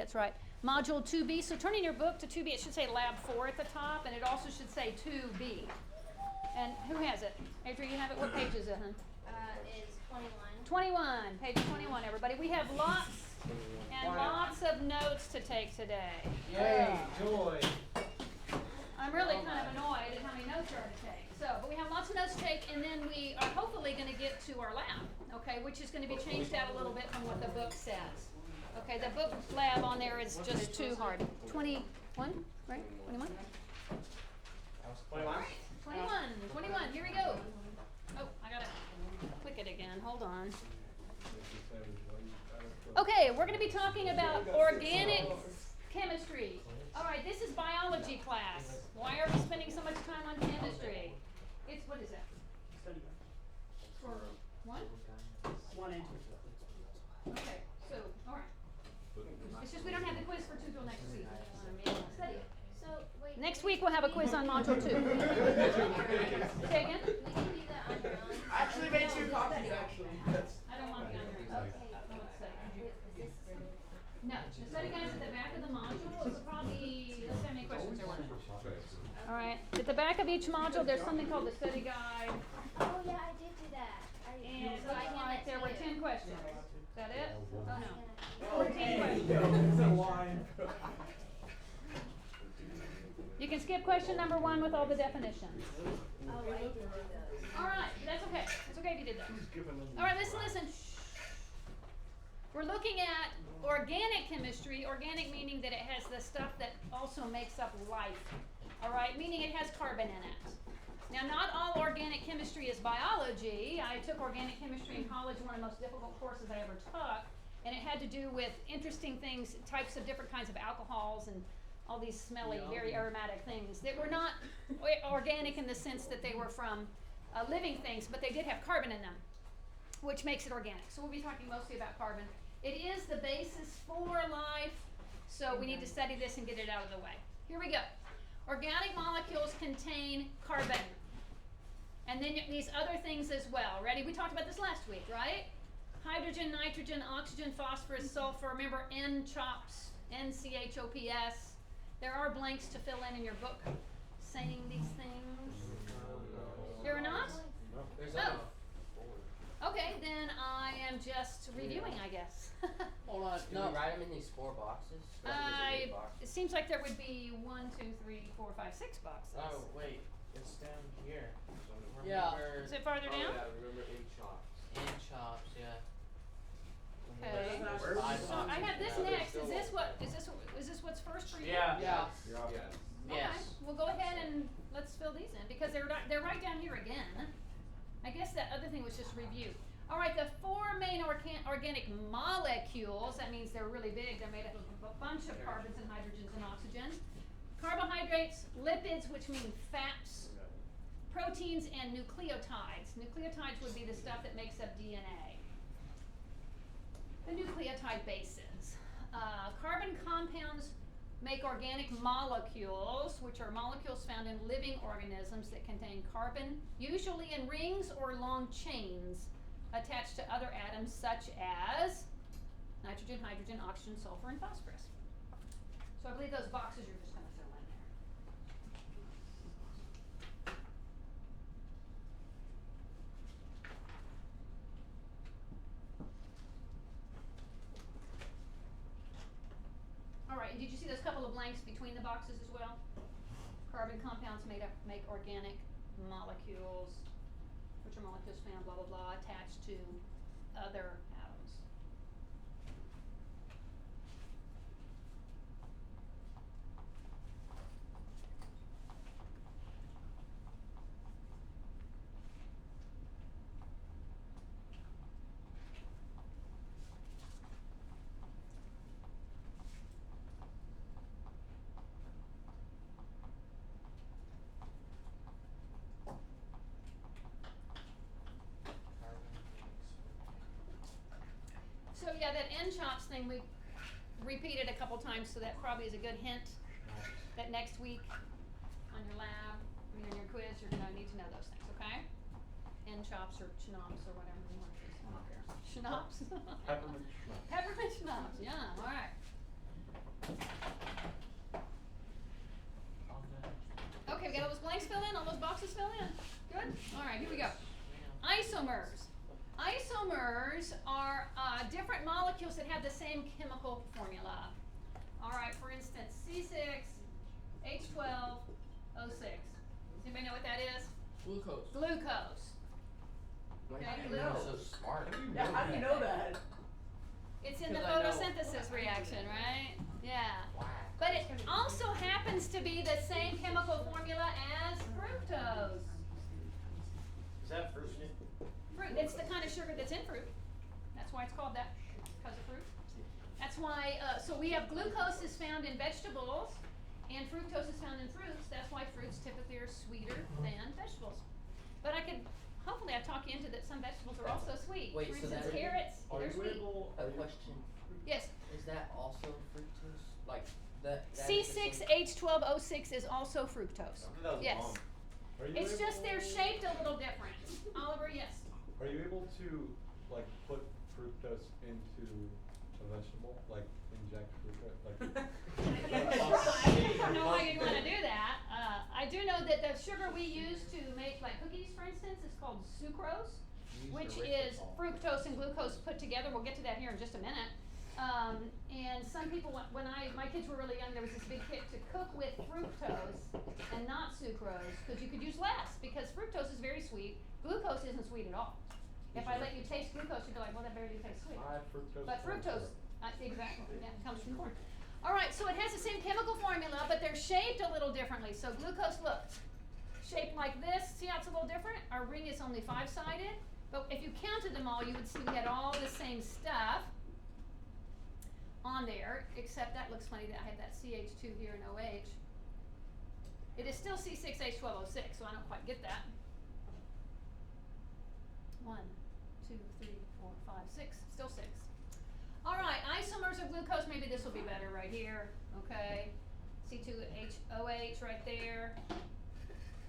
that's right. Module 2B. So turn in your book to 2B. It should say Lab 4 at the top, and it also should say 2B. And who has it? Adrian, you have it? What page is it, huh? Is 21. 21. Page 21, everybody. We have lots and lots of notes to take today. Yay, joy. I'm really kind of annoyed at how many notes there are to take. So, but we have lots of notes to take, and then we are hopefully going to get to our lab, okay, which is going to be changed out a little bit from what the book says. Okay, the book lab on there is just too hard. 21, right? 21? 21? 21, here we go. Oh, I gotta click it again, hold on. Okay, we're gonna be talking about organic chemistry. All right, this is biology class. Why are we spending so much time on chemistry? It's, what is that? For one? 1 and 2. Okay, so, all right. It's just we don't have the quiz for 2 till next week. Study it. So, wait. Next week we'll have a quiz on module 2. Say again? We can do that on your own. I actually made 2 copies, actually. I don't want the on your Okay. I want to study. Is this No, the study guide's at the back of the module. It's probably, let's see how many questions there were. All right, at the back of each module, there's something called the study guide. Oh yeah, I did do that. And it So looks I hand like that there to were you. 10 questions. Is that it? Oh, no. Yeah. 14 questions. It's a line. You can skip question number 1 with all the definitions. Oh, I did do those. All right, that's okay. It's okay if you did that. All right, listen. Shh. We're looking at organic chemistry, organic meaning that it has the stuff that also makes up life. All right, meaning it has carbon in it. Now, not all organic chemistry is biology. I took organic chemistry in college, one of the most difficult courses I ever took, and it had to do with interesting things, types of different kinds of alcohols and all these smelly, very aromatic things that were not organic in the sense that they were from living things, but they did have carbon in them, which makes it organic. So we'll be talking mostly about carbon. It is the basis for life, so we need to study this and get it out of the way. Here we go. Organic molecules contain carbon, and then these other things as well. Ready? We talked about this last week, right? Hydrogen, nitrogen, oxygen, phosphorus, sulfur. Remember NCHOPS, NCHOPS. There are blanks to fill in your book saying these things. There are not? There's Oh. Okay, then I am just reviewing, I guess. Hold on. Do we write them in these 4 boxes? Or is it 8 boxes? It seems like there would be 1, 2, 3, 4, 5, 6 boxes. Oh, wait. It's down here. Yeah. Remember Is it farther down? remember in chops. in chops, yeah. Okay. Where's Five So I have this boxes. next. Is this what's first for you? Yeah. Yes. Okay. Yes. We'll go ahead and let's fill these in because they're right down here again. I guess that other thing was just review. All right, the 4 main organic molecules, that means they're really big. They're made up of a bunch of carbons and hydrogens and oxygen. Carbohydrates, lipids, which mean fats, proteins, and nucleotides. Nucleotides would be the stuff that makes up DNA. The nucleotide bases. Carbon compounds make organic molecules, which are molecules found in living organisms that contain carbon, usually in rings or long chains attached to other atoms such as nitrogen, hydrogen, oxygen, sulfur, and phosphorus. So I believe those boxes you're just going to fill in there. All right, and did you see those couple of blanks between the boxes as well? Carbon compounds make organic molecules, which are molecules found, blah, blah, blah, attached to other atoms. So yeah, that NCHOPS thing we repeated a couple times, so that probably is a good hint that next week on your lab, or in your quiz, you're gonna need to know those things, okay? NCHOPS or CHNOPS or whatever you want to use. I don't care. CHNOPS? Peppermint schnapps. Peppermint schnapps, yeah, all right. Alright, here we go. Isomers. Isomers are different molecules that have the same chemical formula. Alright, for instance, C6H12O6. Does anybody know what that is? Glucose. Glucose. Why Okay, do you know? so smart? Yeah, how do you know that? It's in the 'Cause I know. photosynthesis reaction, right? Yeah. Why? But it also happens to be the same chemical formula as fructose. Is that fruit in it? Fruit, it's the kind of sugar that's in fruit. That's why it's called that, because of fruit. That's why, so we have glucose is found in vegetables, and fructose is found in fruits. That's why fruits typically are sweeter than vegetables. But hopefully I talk you into that some vegetables are also sweet. Wait, For so instance, that- carrots, Are they're you sweet. able? A question. Yes, Is that also fructose? Like that is the same- C6H12O6 is also fructose. That was Yes. wrong. Are you It's able, just they're shaped a little different. Oliver, yes. Are you able to like put fructose into a vegetable? Like inject fructose? Like I don't know why you'd want to do that. I do know that the sugar we use to make like cookies, for instance, is called sucrose, Use which erythritol. is fructose and glucose put together. We'll get to that here in just a minute. And some people, when my kids were really young, there was this big kick to cook with fructose and not sucrose, because you could use less, because fructose is very sweet. Glucose isn't sweet at all. If I let you taste glucose, you'd be like, well, that barely tastes sweet. fructose. But corn fructose, syrup. exactly, yeah, it comes from corn. Alright, so it has the same chemical formula, but they're shaped a little differently. So glucose, look, shaped like this. See how it's a little different? Our ring is only 5-sided, but if you counted them all, you would see we had all the same stuff on there, except that looks funny that I have that CH2 here in OH. It is still C6H12O6, so I don't quite get that. 1, 2, 3, 4, 5, 6, still 6. Alright, isomers of glucose, maybe this will be better right here, okay? C2HOH right there.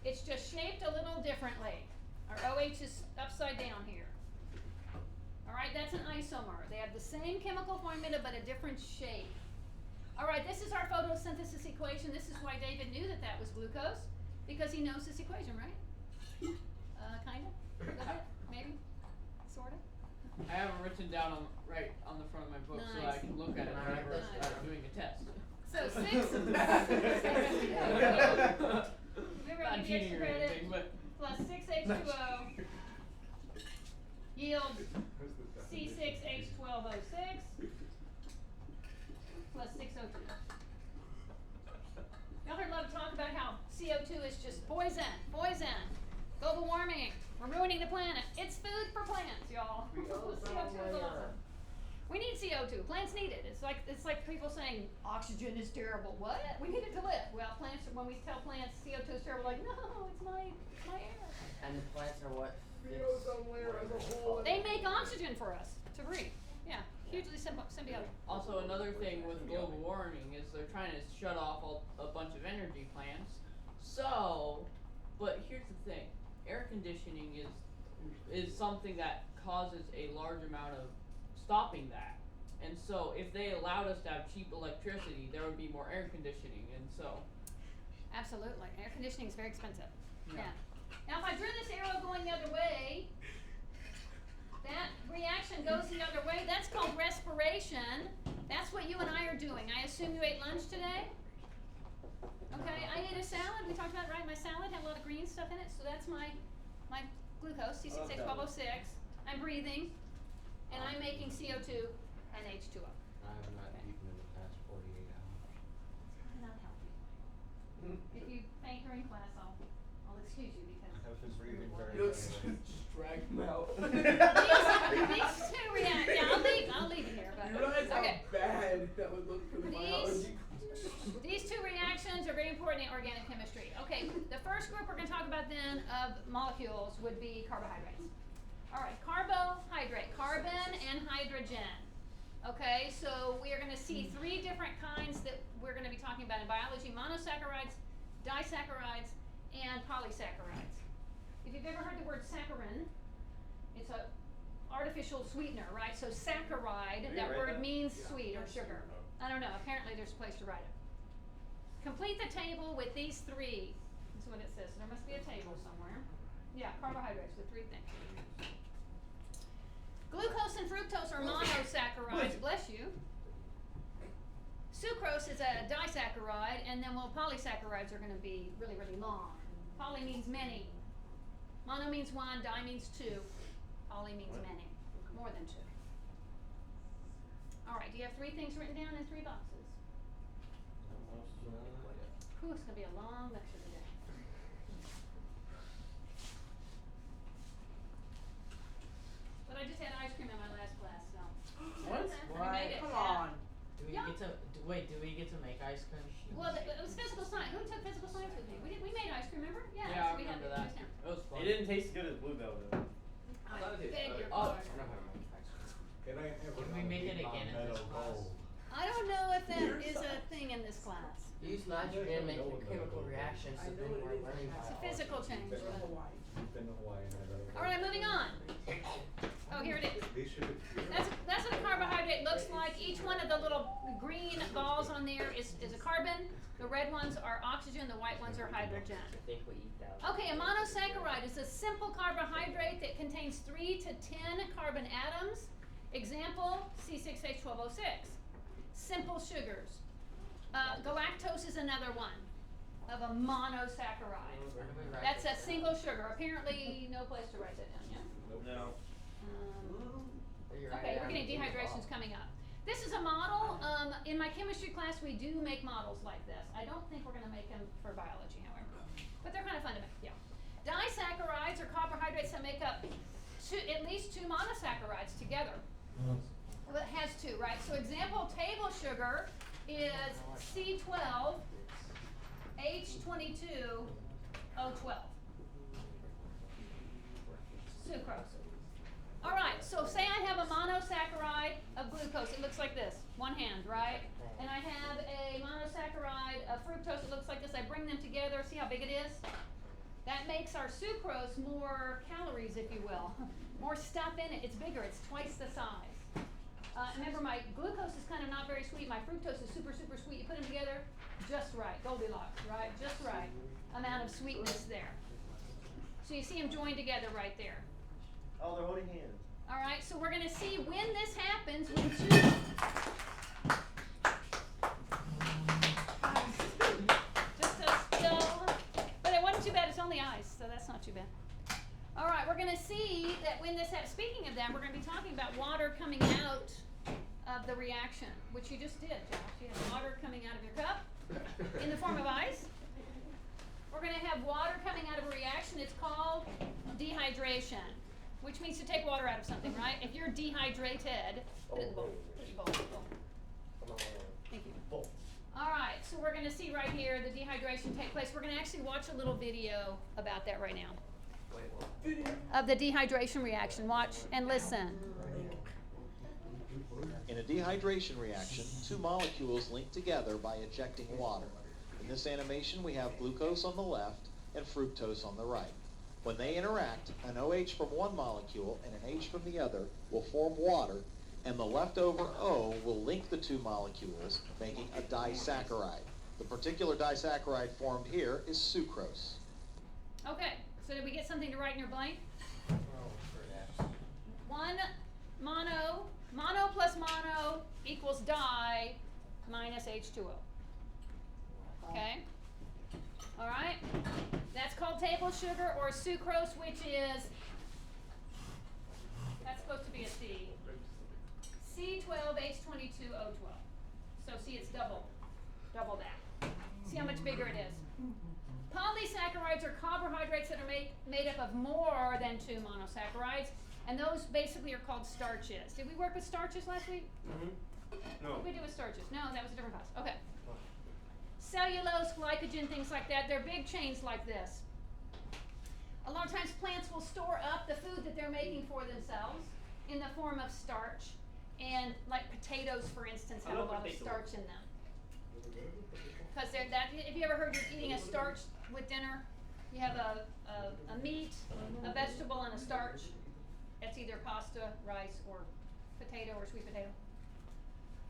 It's just shaped a little differently. Our OH is upside down here. Alright, that's an isomer. They have the same chemical formula but a different shape. Alright, this is our photosynthesis equation. This is why David knew that that was glucose, because he knows this equation, right? Kinda? A little bit? Maybe? Sorta? I have it written down right on the front of my book so Nice. I can look at it Alright, whenever that's I'm doing a test. So 6. Remember, I'll Not give you cheating extra or credit. anything, but Plus 6H2O yields Who's the definition? C6H12O6 plus 6O2. Y'all heard a lot of talk about how CO2 is just poison, global warming, we're ruining the planet. It's food for plants, y'all. CO2 is awesome. We need CO2. Plants need it. It's like people saying oxygen is terrible. What? We need it to live. Well, plants. When we tell plants CO2 is terrible, like no, it's my air. And the plants are what? They make oxygen for us to breathe. Yeah, hugely symbiotic. also another thing with global warming is they're trying to shut off a bunch of energy plants. So, but here's the thing: air conditioning is something that causes a large amount of stopping that. And so, if they allowed us to have cheap electricity, there would be more air conditioning. And so, Absolutely, air conditioning is very expensive. Yeah. Yeah. Now, if I drew this arrow going the other way, that reaction goes the other way. That's called respiration. That's what you and I are doing. I assume you ate lunch today? Okay, I ate a salad. We talked about it, right? My salad had a lot of green stuff in it, so that's my glucose, C6H12O6. I'm breathing, and I'm making CO2 and H2O. I have not Okay. eaten in the past 48 hours. It's not healthy. If you faint during class, I'll excuse you because I've been breathing very just heavily. drag them out. these two react. Yeah, I'll leave it here. But You realize okay. how bad that would look for the biology? These two reactions are very important in organic chemistry. Okay, the first group we're going to talk about then of molecules would be carbohydrates. All right, carbohydrate, carbon and hydrogen. Okay, so we are going to see 3 different kinds that we're going to be talking about in biology: monosaccharides, disaccharides, and polysaccharides. If you've ever heard the word saccharin, it's a artificial sweetener, right? So saccharide, that word means sweet or sugar. I don't know, apparently there's a place to write it. Complete the table with these 3. That's what it says. So there must be a table somewhere. Yeah, carbohydrates with three things. Glucose and fructose are monosaccharides, bless you. Sucrose is a disaccharide, and then polysaccharides are going to be really, really long. Poly means many. Mono means one, di means two. Poly means many, more than two. All right, do you have three things written down in 3 boxes? Whew, it's going to be a long lecture today. But I just had ice cream in my last class, so. What? I made it, Come yeah. on. Do we Yeah. get to wait? Do we get to make ice cream? Well, it was physical science. Who took physical science with me? We made ice cream, remember? Yeah, Yeah, I so we had remember it that. just now. It was fun. It didn't taste as good as Bluebell though. I thought it tasted beg your better. pardon. Can I ever Can we make it again in this class? I don't know if that is a thing in this class. Use nitrogen, make a chemical reaction, so then we're learning It's a biology. physical change. Been but- in Hawaii and I don't know. All right, moving on. Oh, here it is. They should. That's what a carbohydrate looks like. Each one of the little green balls on there is a carbon. The red ones are oxygen. The white ones are hydrogen. I think we eat that. Okay, a monosaccharide is a simple carbohydrate that contains 3 to 10 carbon atoms. Example, C6H12O6. Simple sugars. Galactose is another one of a monosaccharide. Where do we write That's a this down? single sugar. Apparently, no place to write that down, yeah? No. Where you write Okay, it we're down? getting dehydration's coming up. This is a model. In my chemistry class, we do make models like this. I don't think we're going to make them for biology, however. But they're kind of fun to make, yeah. Disaccharides are carbohydrates that make up at least 2 monosaccharides together. Well, it has 2, right? So example, table sugar is C12, H22, O12. Sucrose. All right, so say I have a monosaccharide of glucose. It looks like this, one hand, right? And I have a monosaccharide of fructose. It looks like this. I bring them together. See how big it is? That makes our sucrose more calories, if you will. More stuff in it. It's bigger. It's twice the size. Remember, my glucose is kind of not very sweet. My fructose is super, super sweet. You put them together, just right. Goldilocks, right? Just right. Amount of sweetness there. So you see them joined together right there. Oh, they're holding hands. All right, so we're going to see when this happens when 2... Just a still, but it wasn't too bad. It's only ice, so that's not too bad. All right, we're going to see that when this happens. Speaking of that, we're going to be talking about water coming out of the reaction, which you just did, Josh. You had water coming out of your cup in the form of ice. We're going to have water coming out of a reaction. It's called dehydration, which means to take water out of something, right? If you're dehydrated, put it in the bowl. Put it in the bowl. Thank you. All right, so we're going to see right here the dehydration take place. We're going to actually watch a little video about that right now. Of the dehydration reaction. Watch and listen. In a dehydration reaction, 2 molecules link together by ejecting water. In this animation, we have glucose on the left and fructose on the right. When they interact, an OH from one molecule and an H from the other will form water, and the leftover O will link the 2 molecules, making a disaccharide. The particular disaccharide formed here is sucrose. Okay, so did we get something to write in your blank? One mono plus mono equals di minus H2O. Okay? All right? That's called table sugar or sucrose, which is, that's supposed to be a C. C12H22O12. So see, it's double that. See how much bigger it is. Polysaccharides are carbohydrates that are made up of more than 2 monosaccharides, and those basically are called starches. Did we work with starches last week? No. What did we do with starches? No, that was a different class. Okay. Cellulose, glycogen, things like that. They're big chains like this. A lot of times plants will store up the food that they're making for themselves in the form of starch. And like potatoes, for instance, have a lot of starch in them. Because if you ever heard you're eating a starch with dinner, you have a meat, a vegetable, and a starch. That's either pasta, rice, or potato or sweet potato.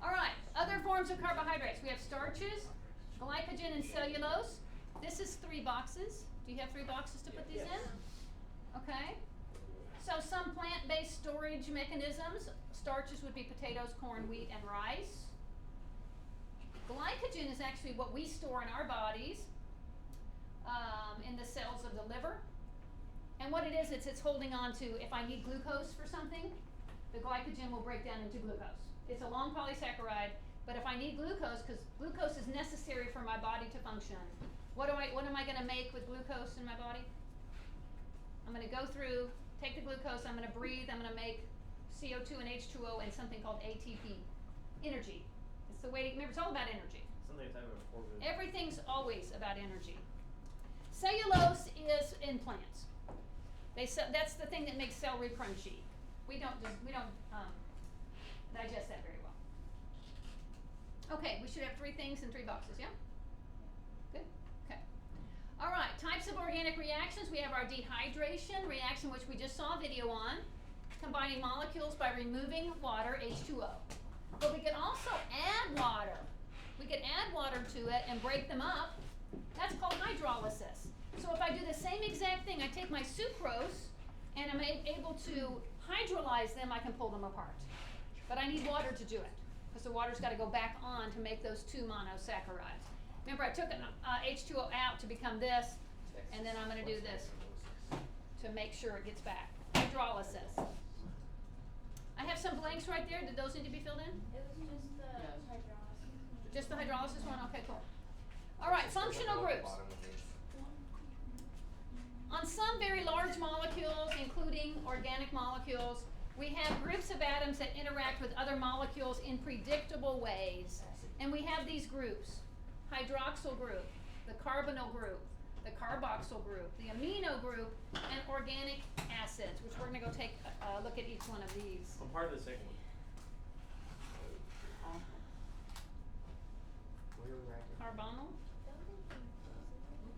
All right, other forms of carbohydrates. We have starches, glycogen, and cellulose. This is 3 boxes. Do you have 3 boxes to put these in? Okay? So some plant-based storage mechanisms, starches would be potatoes, corn, wheat, and rice. Glycogen is actually what we store in our bodies, in the cells of the liver. And what it is, it's holding on to, if I need glucose for something, the glycogen will break down into glucose. It's a long polysaccharide, but if I need glucose, because glucose is necessary for my body to function, what am I going to make with glucose in my body? I'm going to go through, take the glucose, I'm going to breathe, I'm going to make CO2 and H2O and something called ATP, energy. It's the way, remember, it's all about energy. Something type of organ. Everything's always about energy. Cellulose is in plants. That's the thing that makes celery crunchy. We don't digest that very well. Okay, we should have 3 things in 3 boxes, yeah? Good? Okay. All right, types of organic reactions. We have our dehydration reaction, which we just saw a video on, combining molecules by removing water, H2O. But we can also add water. We can add water to it and break them up. That's called hydrolysis. So if I do the same exact thing, I take my sucrose and I'm able to hydrolyze them, I can pull them apart. But I need water to do it, because the water's got to go back on to make those 2 monosaccharides. Remember, I took H2O out to become this, and then I'm going to do this to make sure it gets back. Hydrolysis. I have some blanks right there. Did those need to be filled in? It was just the hydrolysis. Just the hydrolysis one? Okay, cool. All right, functional groups. On some very large molecules, including organic molecules, we have groups of atoms that interact with other molecules in predictable ways. And we have these groups: hydroxyl group, the carbonyl group, the carboxyl group, the amino group, and organic acids, which we're going to go take a look at each one of these. I'm part of the second one. Carbonyl?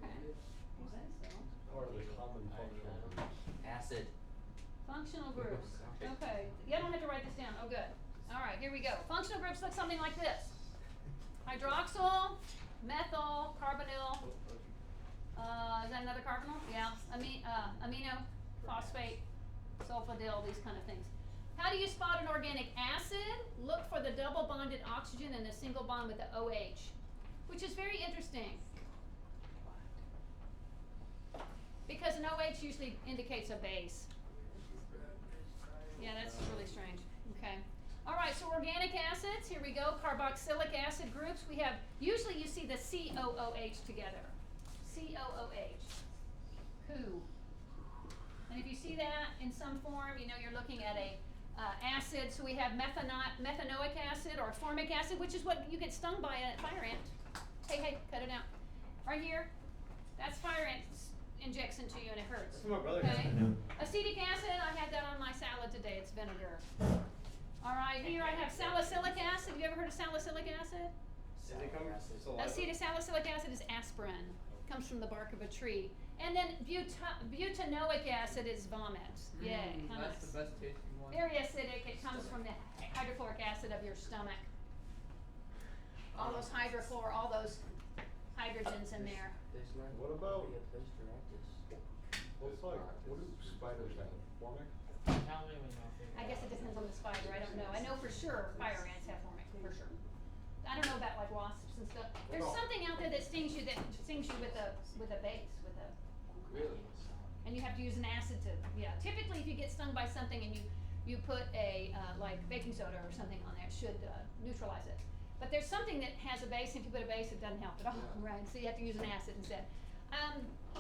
Okay. Or the common functional group. Acid. Functional groups. Okay. You don't have to write this down. Oh, good. All right, here we go. Functional groups look something like this: hydroxyl, methyl, carbonyl. Is that another carbonyl? Yeah. Amino, phosphate, sulfadyl, these kind of things. How do you spot an organic acid? Look for the double bonded oxygen and a single bond with the OH, which is very interesting, because an OH usually indicates a base. Yeah, that's really strange. Okay. All right, so organic acids, here we go. Carboxylic acid groups. We have, usually you see the COOH together. COOH. Who? And if you see that in some form, you know you're looking at a acid. So we have methanoic acid or formic acid, which is what you get stung by a fire ant. Hey, cut it out. Right here, that's fire ant injects into you and it hurts. That's what my brother Okay. has. Acetic acid, I had that on my salad today. It's vinegar. All right, here I have salicylic acid. Have you ever heard of salicylic acid? Does it come from saliva? Acetylsalicylic acid is aspirin. Comes from the bark of a tree. And then butanoic acid is vomit. Yay, hummus. That's the best tasting one. Very acidic. It comes from the hydrochloric acid of your stomach. All those hydrochlor, all those hydrogens in there. What about- What's like, what do spiders have? Formic? I guess it depends on the spider. I don't know. I know for sure fire ants have formic, for sure. I don't know about like wasps and stuff. There's something out there that stings you with a base, with a. Really? And you have to use an acid to, yeah. Typically, if you get stung by something and you put a like baking soda or something on there, it should neutralize it. But there's something that has a base, and if you put a base, it doesn't help at all, right? So you have to use an acid instead.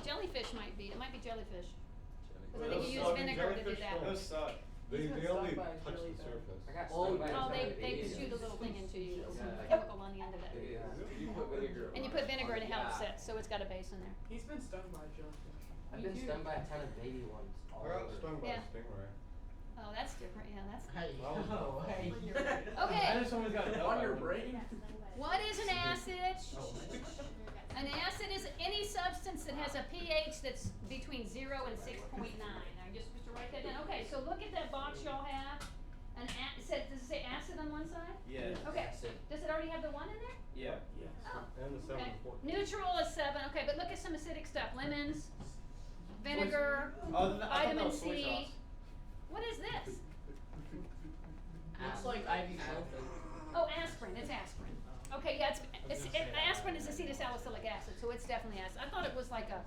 Jellyfish might be. It might be jellyfish. Because I think you use vinegar to do that. Those suck. They got only stung by a touch the jellyfish. surface. I got Oh, stung by a Oh, they jellyfish. shoot a little thing into you, some Yeah. chemical on the end of it. Yeah. You put vinegar. And you put vinegar and it helps it, so it's got a base in there. He's been stung by a jellyfish. I've been stung by a ton of baby ones. All I got over. stung by Yeah. a stingray. Oh, that's different, yeah, that's. Hey, Well, no, hey. Okay. I just always got a On your brain? What is an acid? An acid is any substance that has a pH that's between 0 and 6.9. Now, just to write that down. Okay, so look at that box y'all have. Does it say acid on one side? Yeah. Okay. Acid. Does it already have the 1 in there? Yeah. Oh, And the okay. 7 4. Neutral is 7. Okay, but look at some acidic stuff. Lemons, vinegar, Oh, I thought that vitamin was soy C. sauce. What is this? Looks like ibuprofen. Oh, aspirin. It's aspirin. Okay, yeah, aspirin is acetylsalicylic acid, so it's definitely acid. I thought it was like a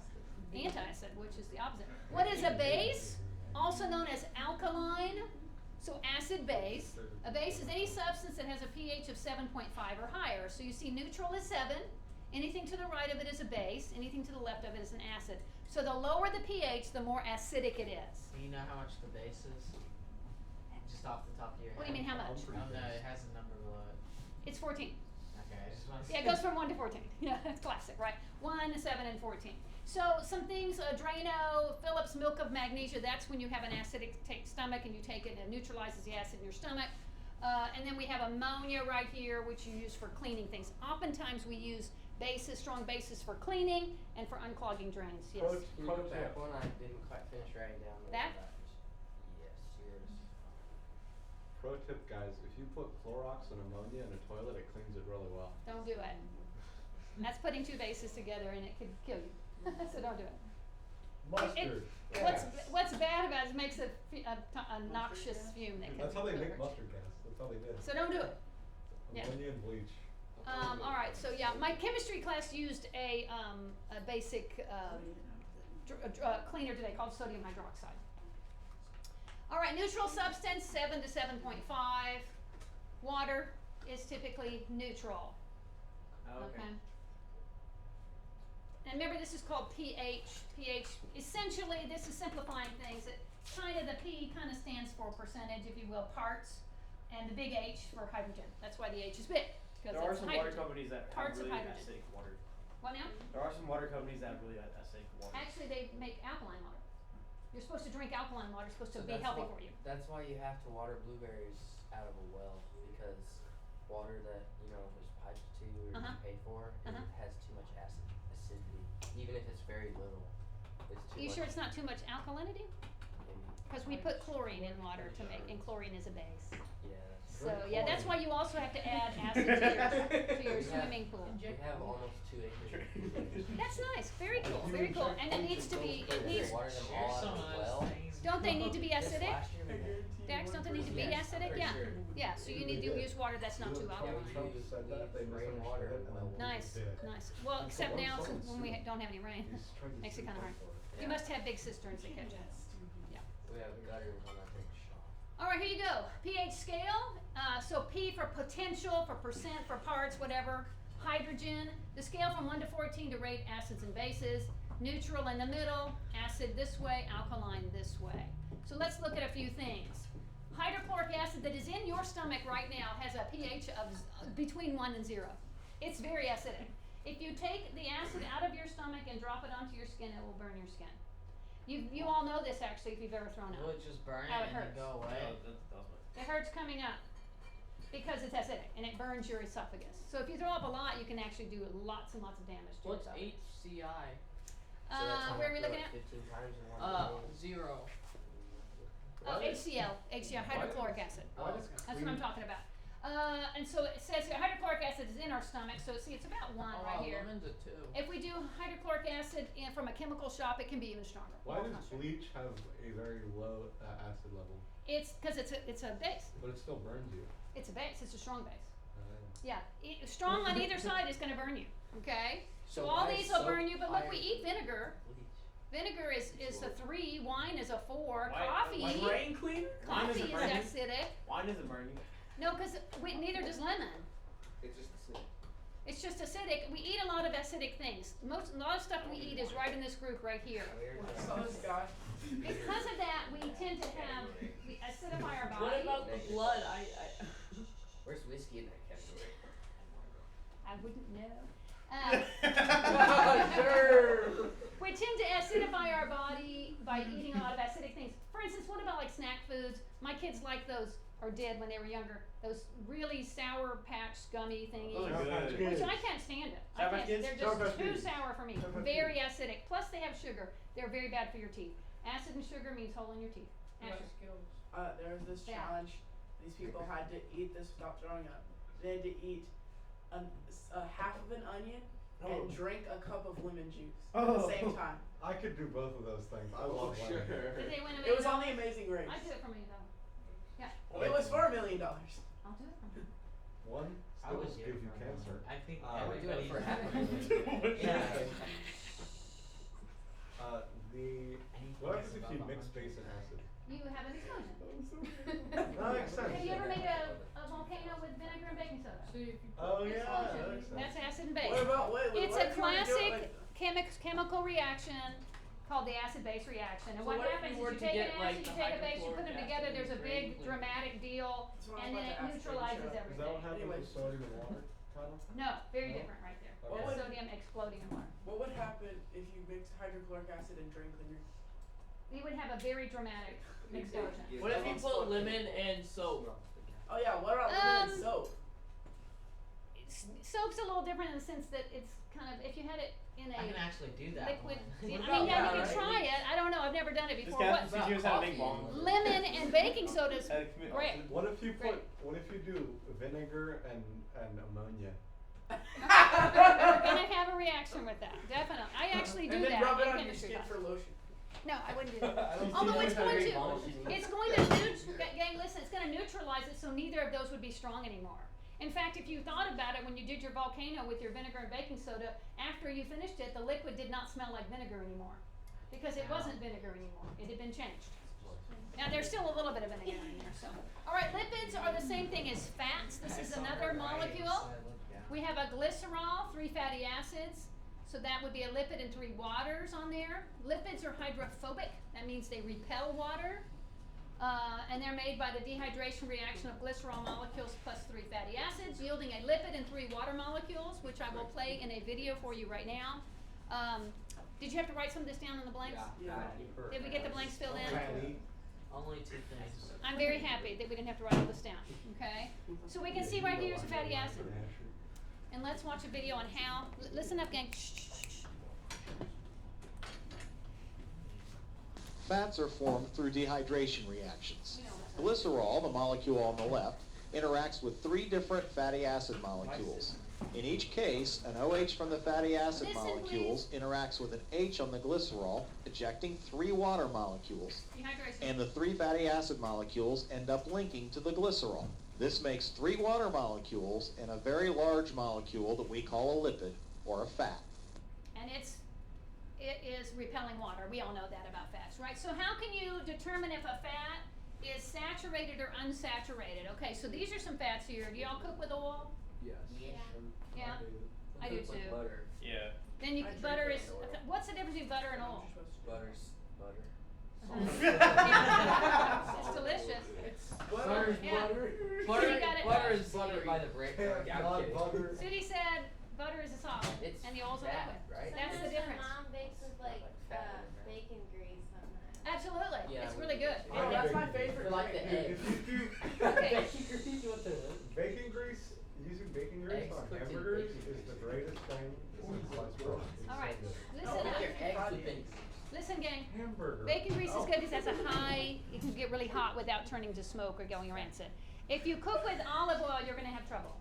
antacid, which is the opposite. What is a base? Also known as alkaline. So acid base. A base is any substance that has a pH of 7.5 or higher. So you see neutral is 7. Anything to the right of it is a base. Anything to the left of it is an acid. So the lower the pH, the more acidic it is. Do you know how much the base is? Just off the top of your head. What do you mean, how much? Oh no, it has a number below it. It's 14. Okay, I just want to Yeah, it goes from 1 to 14. Yeah, that's classic, right? 1, 7, and 14. So some things, Drano, Phillips milk of magnesia, that's when you have an acidic stomach and you take it and it neutralizes the acid in your stomach. And then we have ammonia right here, which you use for cleaning things. Oftentimes we use bases, strong bases for cleaning and for unclogging drains, yes. Can you go back one? I didn't quite finish writing down the That? Yes, yours. Pro tip, guys, if you put Clorox and ammonia in a toilet, it cleans it really well. Don't do it. That's putting two bases together and it could kill you. So don't do it. Mustard. What's bad about it is it makes a noxious fume that can That's how they make hurt. mustard gas. That's how they did. So don't do it. Yeah. Ammonia and bleach. All right, so yeah, my chemistry class used a basic cleaner today called sodium hydroxide. All right, neutral substance 7 to 7.5. Water is typically neutral. Oh, okay. And remember, this is called pH. pH, essentially, this is simplifying things. It kind of, the P kind of stands for percentage, if you will, parts, and the big H for hydrogen. That's why the H is big. There are It's some water hydrogen. companies that have Parts of really hydrogen. acidic water. What now? There are some water companies that have really acidic water. Actually, they make alkaline water. You're supposed to drink alkaline water. It's supposed to So be that's healthy why- for you. That's why you have to water blueberries out of a well, because water that, you know, is piped to or Uh-huh. you pay for, it has too much acidity. Even if it's very little, it's too Are you much. sure it's not too much alkalinity? Maybe. Because we put chlorine in water to make, and chlorine is a base. Yeah, that's So yeah, that's why you also have to add acid to your Yeah. swimming pool. we have almost 2 acres. That's nice. Very cool. Very cool. And it needs to be. It needs. Water them all out of the well. Don't they need to be This acidic? last year we did. Dax, don't they need to be Yes, acidic? for Yeah. sure. Yeah. So you need to use water that's not too alkaline. Trump said that, they Rain water misunderstood it, and then we Nice. did it. Nice. Well, except now since when we don't have any rain, He's trying to makes it sue kind of hard. them for it. You must have big cisterns that catch it. We have gutters on that big shop. All right, here you go. pH scale. So P for potential, for percent, for parts, whatever. Hydrogen. The scale from 1 to 14 to rate acids and bases. Neutral in the middle. Acid this way. Alkaline this way. So let's look at a few things. Hydrochloric acid that is in your stomach right now has a pH of between 1 and 0. It's very acidic. If you take the acid out of your stomach and drop it onto your skin, it will burn your skin. You all know this actually if you've ever thrown Will up. it just burn How it it and then hurts. go Yeah, away? that's what. It hurts coming up because it's acidic and it burns your esophagus. So if you throw up a lot, you can actually do lots and lots of damage to your What's esophagus. HCI? So that's how Where are we much, looking what, at? 15 times in one day? 0. Oh, HCl, hydrochloric acid. Oh, That's what I'm talking about. And so it says here hydrochloric acid is in our stomach. So see, it's about 1 right here. Lemon's a 2. If we do hydrochloric acid from a chemical shop, it can be even stronger. Why Well, does not sure. bleach have a very low acid level? It's because it's a base. But it still burns you. It's a base. It's a strong base. Uh, Yeah, strong on either side is going to burn you. Okay. So So all why these is will soap burn you. But look, we higher? eat vinegar. Bleach. Vinegar is a 3. Wine is a 4. Why- Coffee. Why rain clean? Wine Coffee doesn't is burn you. acidic. Wine doesn't burn you. No, because neither does lemon. It's just acidic. It's just acidic. We eat a lot of acidic things. A lot of stuff we eat is right in this group right here. Weird. So this guy. Because of that, we tend to have we acidify our body. What about the blood? I Where's whiskey in that category? I wouldn't know. Sure. We tend to acidify our body by eating a lot of acidic things. For instance, what about like snack foods? My kids like those, or did when they were younger, those really Sour Patch gummy thingies. Those are good. Which I can't stand it. Sour Patch Kids? They're Sour just Patch too Kids. sour for me. Sour Patch Very acidic. Plus they have sugar. They're very bad for your teeth. Acid and sugar means hole in your teeth. Asher. There was this Yeah. challenge. These people had to eat this without throwing up. They had to eat a half of an onion and drink a cup of lemon juice at the same time. I could do both of those things. I love sure. lemon. Did they win $1 It was million? on The Amazing Race. I'd do it for $1 million. Yeah, It was for $1 million. I'll do it for $1 million. One I still would do gives it you for cancer. I think I would do it for everybody. half a million. Yeah. What happens if you mix base and acid? You have an explosion. That makes sense. Have you ever made a volcano with vinegar and baking soda? Oh yeah, that Explosion. makes sense. That's acid and base. What about It's what a if you were to do it classic chemical reaction called the acid-base reaction. And So what what if happens you is were you to take get, an like, acid, you the take a base, you put them hydrochloric together, acid there's a and big clean? dramatic deal, That's what I was and then about it to ask, neutralizes Alicia. Is that everything. what happens Anyways. with sodium and water, Tyler? No, very No? different right there. Okay. What That's would- sodium exploding in water. What would happen if you mixed hydrochloric acid and drain cleaner? You would have a very dramatic explosion. What if you put lemon and soap? Oh yeah, what about lemon and Um, soap? Soap's a little different in the sense that it's kind of, if you had it in a I can actually do that liquid, one. I mean, What about yeah, that, you could right? try it, I don't know, I've never done it This before. guy What, teaches us how to make bombs. lemon and baking soda's Commit- great. What if you Great. what if you do vinegar and ammonia? We're gonna have a reaction with that, definitely. I actually do And then that rub it in on your chemistry skin class. for lotion. No, I wouldn't do I that. don't Although see it's that going very to, volatile. it's going to gang, listen, it's gonna neutralize it, so neither of those would be strong anymore. In fact, if you thought about it, when you did your volcano with your vinegar and baking soda, after you finished it, the liquid did not smell like vinegar anymore. Because it wasn't vinegar anymore, it had been changed. Now, there's still a little bit of vinegar in there, so. Alright, lipids are the same thing as fats, this is another molecule. We have a glycerol, 3 fatty acids, so that would be a lipid and 3 waters on there. Lipids are hydrophobic, that means they repel water. And they're made by the dehydration reaction of glycerol molecules plus 3 fatty acids, yielding a lipid and 3 water molecules, which I will play in a video for you right now. Did you have to write some of this down in the blanks? Yeah. Did we get the blanks filled in? Only 2 things. I'm very happy that we didn't have to write all this down, okay? So we can see right here is a fatty acid. And let's watch a video on how, listen up gang. Shh, shh, shh. Fats are formed through dehydration reactions. You know that. Glycerol, the molecule on the left, interacts with 3 different fatty acid molecules. In each case, an OH from the fatty acid Listen, molecules interacts with an H on the glycerol, ejecting 3 water molecules. Dehydration. And the 3 fatty acid molecules end up linking to the glycerol. This makes 3 water molecules and a very large molecule that we call a lipid, or a fat. And it is repelling water. We all know that about fats, right? So how can you determine if a fat is saturated or unsaturated? Okay, so these are some fats here. Do y'all cook with oil? Yes. Yeah, I do It's like too. butter. Yeah. Then you, I drink butter with is, oil. what's the difference between butter and oil? Butter's butter. It's delicious. Butter's Yeah. butter. So you got it. Butter is butter by the brick. Thank I'm God, kidding. butter. Sudi said butter is a solid It's and the oil's a fat, liquid. right? That's the Sometimes difference. my mom bakes with like Fat in there. bacon grease sometimes. Absolutely. Yeah, It's we really do good. too. Oh, that's my favorite. For like the drink. eggs. If you do Okay. bacon grease, using bacon grease Eggs on cooked in hamburgers bacon is the greatest thing since sliced bread. It's All right. so good. Listen Oh, up. Your eggs with bacon. Listen, gang. Hamburger. Bacon grease is Oh. good because it has a high, it can get really hot without turning to smoke or going rancid. If you cook with olive oil, you're gonna have trouble.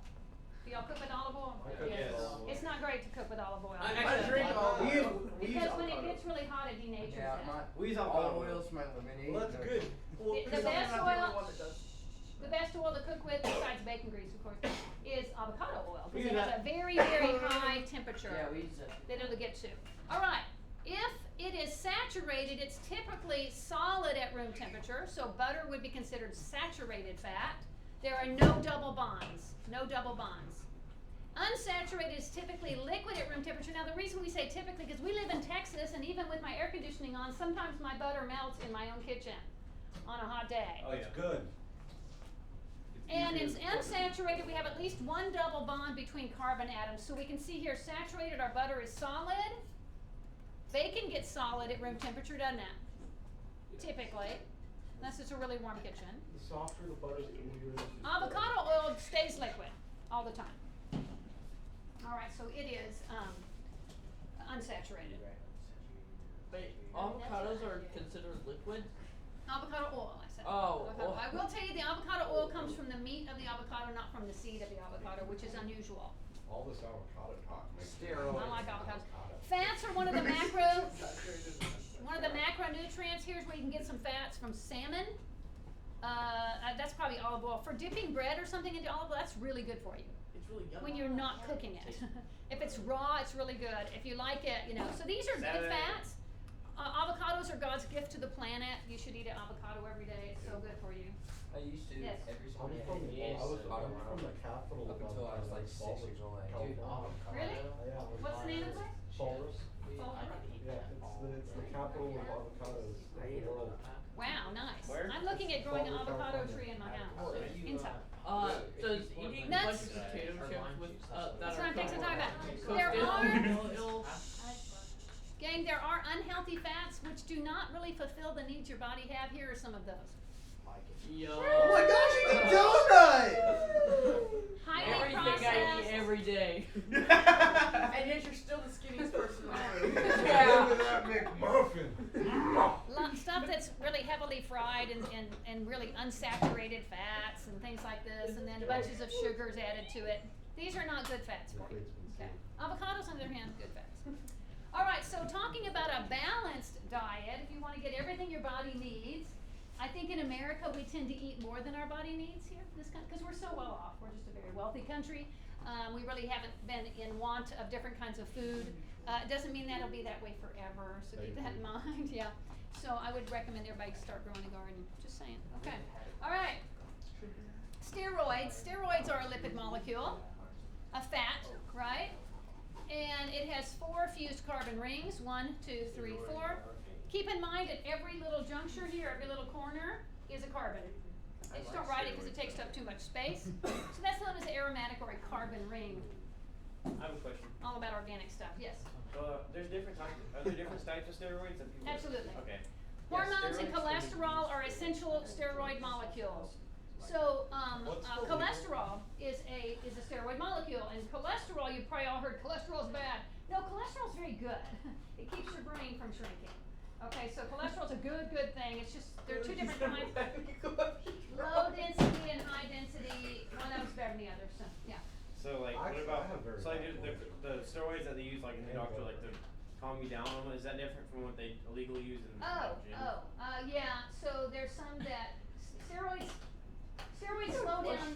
Do y'all cook with olive oil? I cook with Yes. olive oil. It's not great to cook with olive oil. I drink all We use Because when it avocado. gets really hot, it denatures it. We use Olive avocado oil's my lemonade. Well, that's good. Well, The because best I'm not the oil- only one that does. The best oil to cook with, besides bacon grease, of course, is avocado oil. We Because use it has that. a very, very high temperature Yeah, we use that. that it'll get to. Alright, if it is saturated, it's typically solid at room temperature, so butter would be considered saturated fat. There are no double bonds. No double bonds. Unsaturated is typically liquid at room temperature. Now the reason we say typically, because we live in Texas, and even with my air conditioning on, sometimes my butter melts in my own kitchen on a hot day. Oh, That's yeah. good. And it's easier to cook. unsaturated, we have at least 1 double bond between carbon atoms. So we can see here, saturated, our butter is solid. Bacon gets solid at room temperature, doesn't it? Typically, unless it's a really warm kitchen. The softer the butter, the easier it is. to Avocado oil stays liquid all the time. Alright, so it is unsaturated. Wait, avocados are considered liquid? Avocado oil, I said. Oh, Avocado. oh. I will tell you the avocado oil comes from the meat of the avocado, not from the seed of the avocado, which is unusual. All this avocado talk makes me Steroids. I like avocados. Fats are one of the macro where you can get some fats from salmon. That's probably olive oil. For dipping bread or something into olive oil, that's really good for you It's really yummy. when you're not cooking it. If it's raw, it's really good. If you like it, you know. So these are good fats. Avocados are God's gift to the planet. You should eat an avocado every day. It's so good for you. I used to Yes. every I'm Sunday. from, I I was avocado from the capital up of until I was like 6 Salt years old. California. Dude, avocado. Really? Yeah, I was What's the name of the place? Solus. Solus? Yeah, it's the capital of avocados of the world. Wow, nice. Where? I'm looking at growing an Solid, avocado California. tree in my house. Well, if you, In top. Does eating a Nuts. bunch of potato chips with, that That's are what I'm fixing to talk about. cooked There in, are, it'll gang, there are unhealthy fats which do not really fulfill the needs your body have. Here are some of those. yo. Oh my gosh, eat a donut! Highly Everything I processed. eat every day. And yet you're still the skinniest person in the room. Yeah. Look at that McMuffin. Stuff that's really heavily fried and really unsaturated fats and things like this, and then bunches of sugars added to it. These are not good fats for you. Okay. Avocados, on the other hand, good fats. All right, so talking about a balanced diet, if you want to get everything your body needs, I think in America we tend to eat more than our body needs here, this country, because we're so well off. We're just a very wealthy country. We really haven't been in want of different kinds of food. It doesn't mean that'll be that way forever, so keep that in mind. Yeah. So I would recommend everybody start growing a garden. Just saying. Okay. All right. Steroids. Steroids are a lipid molecule, a fat, right? And it has 4 fused carbon rings. 1, 2, 3, 4. Keep in mind at every little juncture here, every little corner is a carbon. I just don't write it because it takes up too much space. So that's known as aromatic or a carbon ring. I have a question. All about organic stuff. Yes. There's different types. Are there different types of steroids that people? Absolutely. Okay. Hormones and steroids? cholesterol are essential steroid molecules. So cholesterol is a steroid molecule, and cholesterol, you've probably all heard cholesterol is bad. No, cholesterol is very good. It keeps your brain from shrinking. Okay, so cholesterol is a good thing. It's just there are 2 different kinds: low density and high density. One of them's better than the other. So yeah. So like, Actually, what I have very about? So like, high the steroids that they use like in the doctor, like to calm you down on them, is that different from what they illegally use in the gym? Yeah. So there's some that steroids slow down.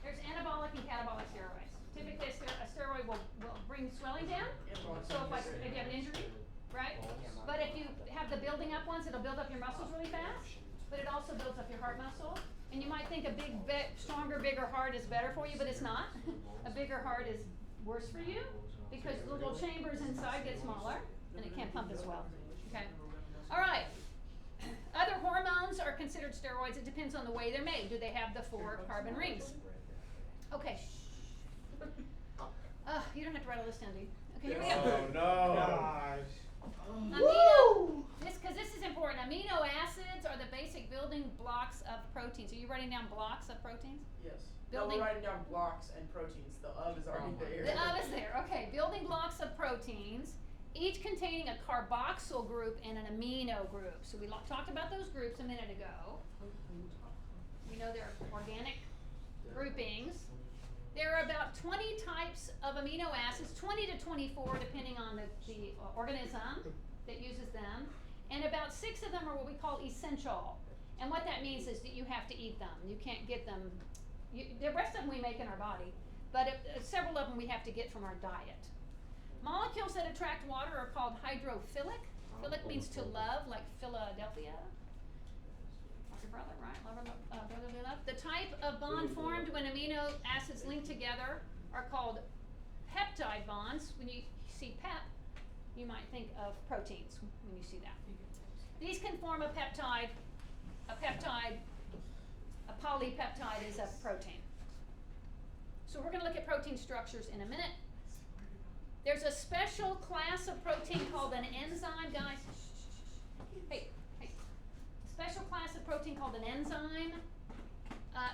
There's anabolic and catabolic steroids. Typically, a steroid will bring swelling down. So if you have an injury, right? But if you have the building up ones, it'll build up your muscles really fast. But it also builds up your heart muscle. And you might think a stronger, bigger heart is better for you, but it's not. A bigger heart is worse for you because the little chambers inside get smaller and it can't pump as well. Okay. All right. Other hormones are considered steroids. It depends on the way they're made. Do they have the 4 carbon rings? Okay. You don't have to write all this down, do you? Okay, here we go. Oh no! This is important. Amino acids are the basic building blocks of proteins. Are you writing down blocks of proteins? Yes. Building- No, we're writing down blocks and proteins. The of is already there. The of is there. Okay. Building blocks of proteins, each containing a carboxyl group and an amino group. So we talked about those groups a minute ago. We know they're organic groupings. There are about 20 types of amino acids, 20 to 24 depending on the organism that uses them. And about 6 of them are what we call essential. And what that means is that you have to eat them. You can't get them. The rest of them we make in our body, but several of them we have to get from our diet. Molecules that attract water are called hydrophilic. Philic means to love, like Philadelphia. Like your brother, right? Brotherly love. The type of bond formed when amino acids link together are called peptide bonds. When you see pep, you might think of proteins when you see that. These can form a peptide. A polypeptide is a protein. So we're going to look at protein structures in a minute. There's a special class of protein called an enzyme, guys. Hey. A special class of protein called an enzyme.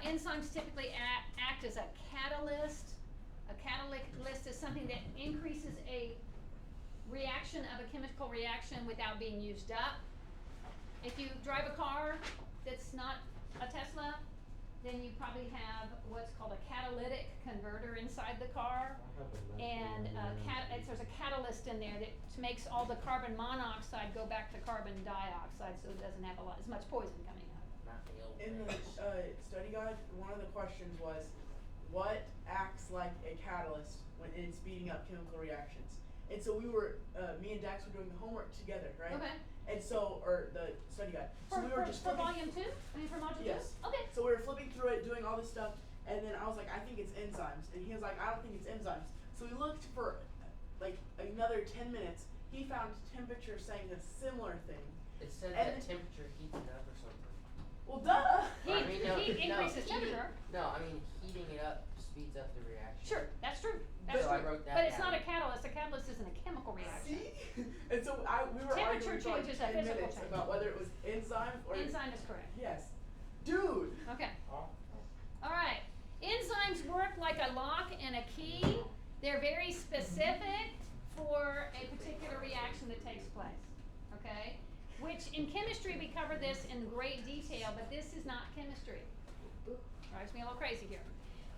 Enzymes typically act as a catalyst. A catalyst is something that increases a reaction of a chemical reaction without being used up. If you drive a car that's not a Tesla, then you probably have what's called a catalytic converter inside the car. And there's a catalyst in there that makes all the carbon monoxide go back to carbon dioxide, so it doesn't have as much poison coming out of it. Not the old In the days. study guide, one of the questions was, what acts like a catalyst when in speeding up chemical reactions? And so we were, me and Dax were doing the homework together, right? Okay. And so, or the study guide. So we were just For flipping- volume 2? I mean, for module 2? Yes. Okay. So we were flipping through it, doing all this stuff, and then I was like, I think it's enzymes. And he was like, I don't think it's enzymes. So we looked for like another 10 minutes. He found temperature saying a similar thing. It said And that then- temperature heats it up or something. Well, duh! I mean, no, Heat increases heating- temperature. No, I mean heating it up speeds up the reaction. Sure, that's true. That's So I true. wrote that But it's down. not a catalyst. A catalyst isn't a chemical reaction. See? And so we were Temperature arguing for like changes a 10 physical minutes change. about whether it was enzyme or Enzyme is correct. Yes. Dude! Okay. All right. Enzymes work like a lock and a key. They're very specific for a particular reaction that takes place. Okay? Which in chemistry we cover this in great detail, but this is not chemistry. Drives me a little crazy here.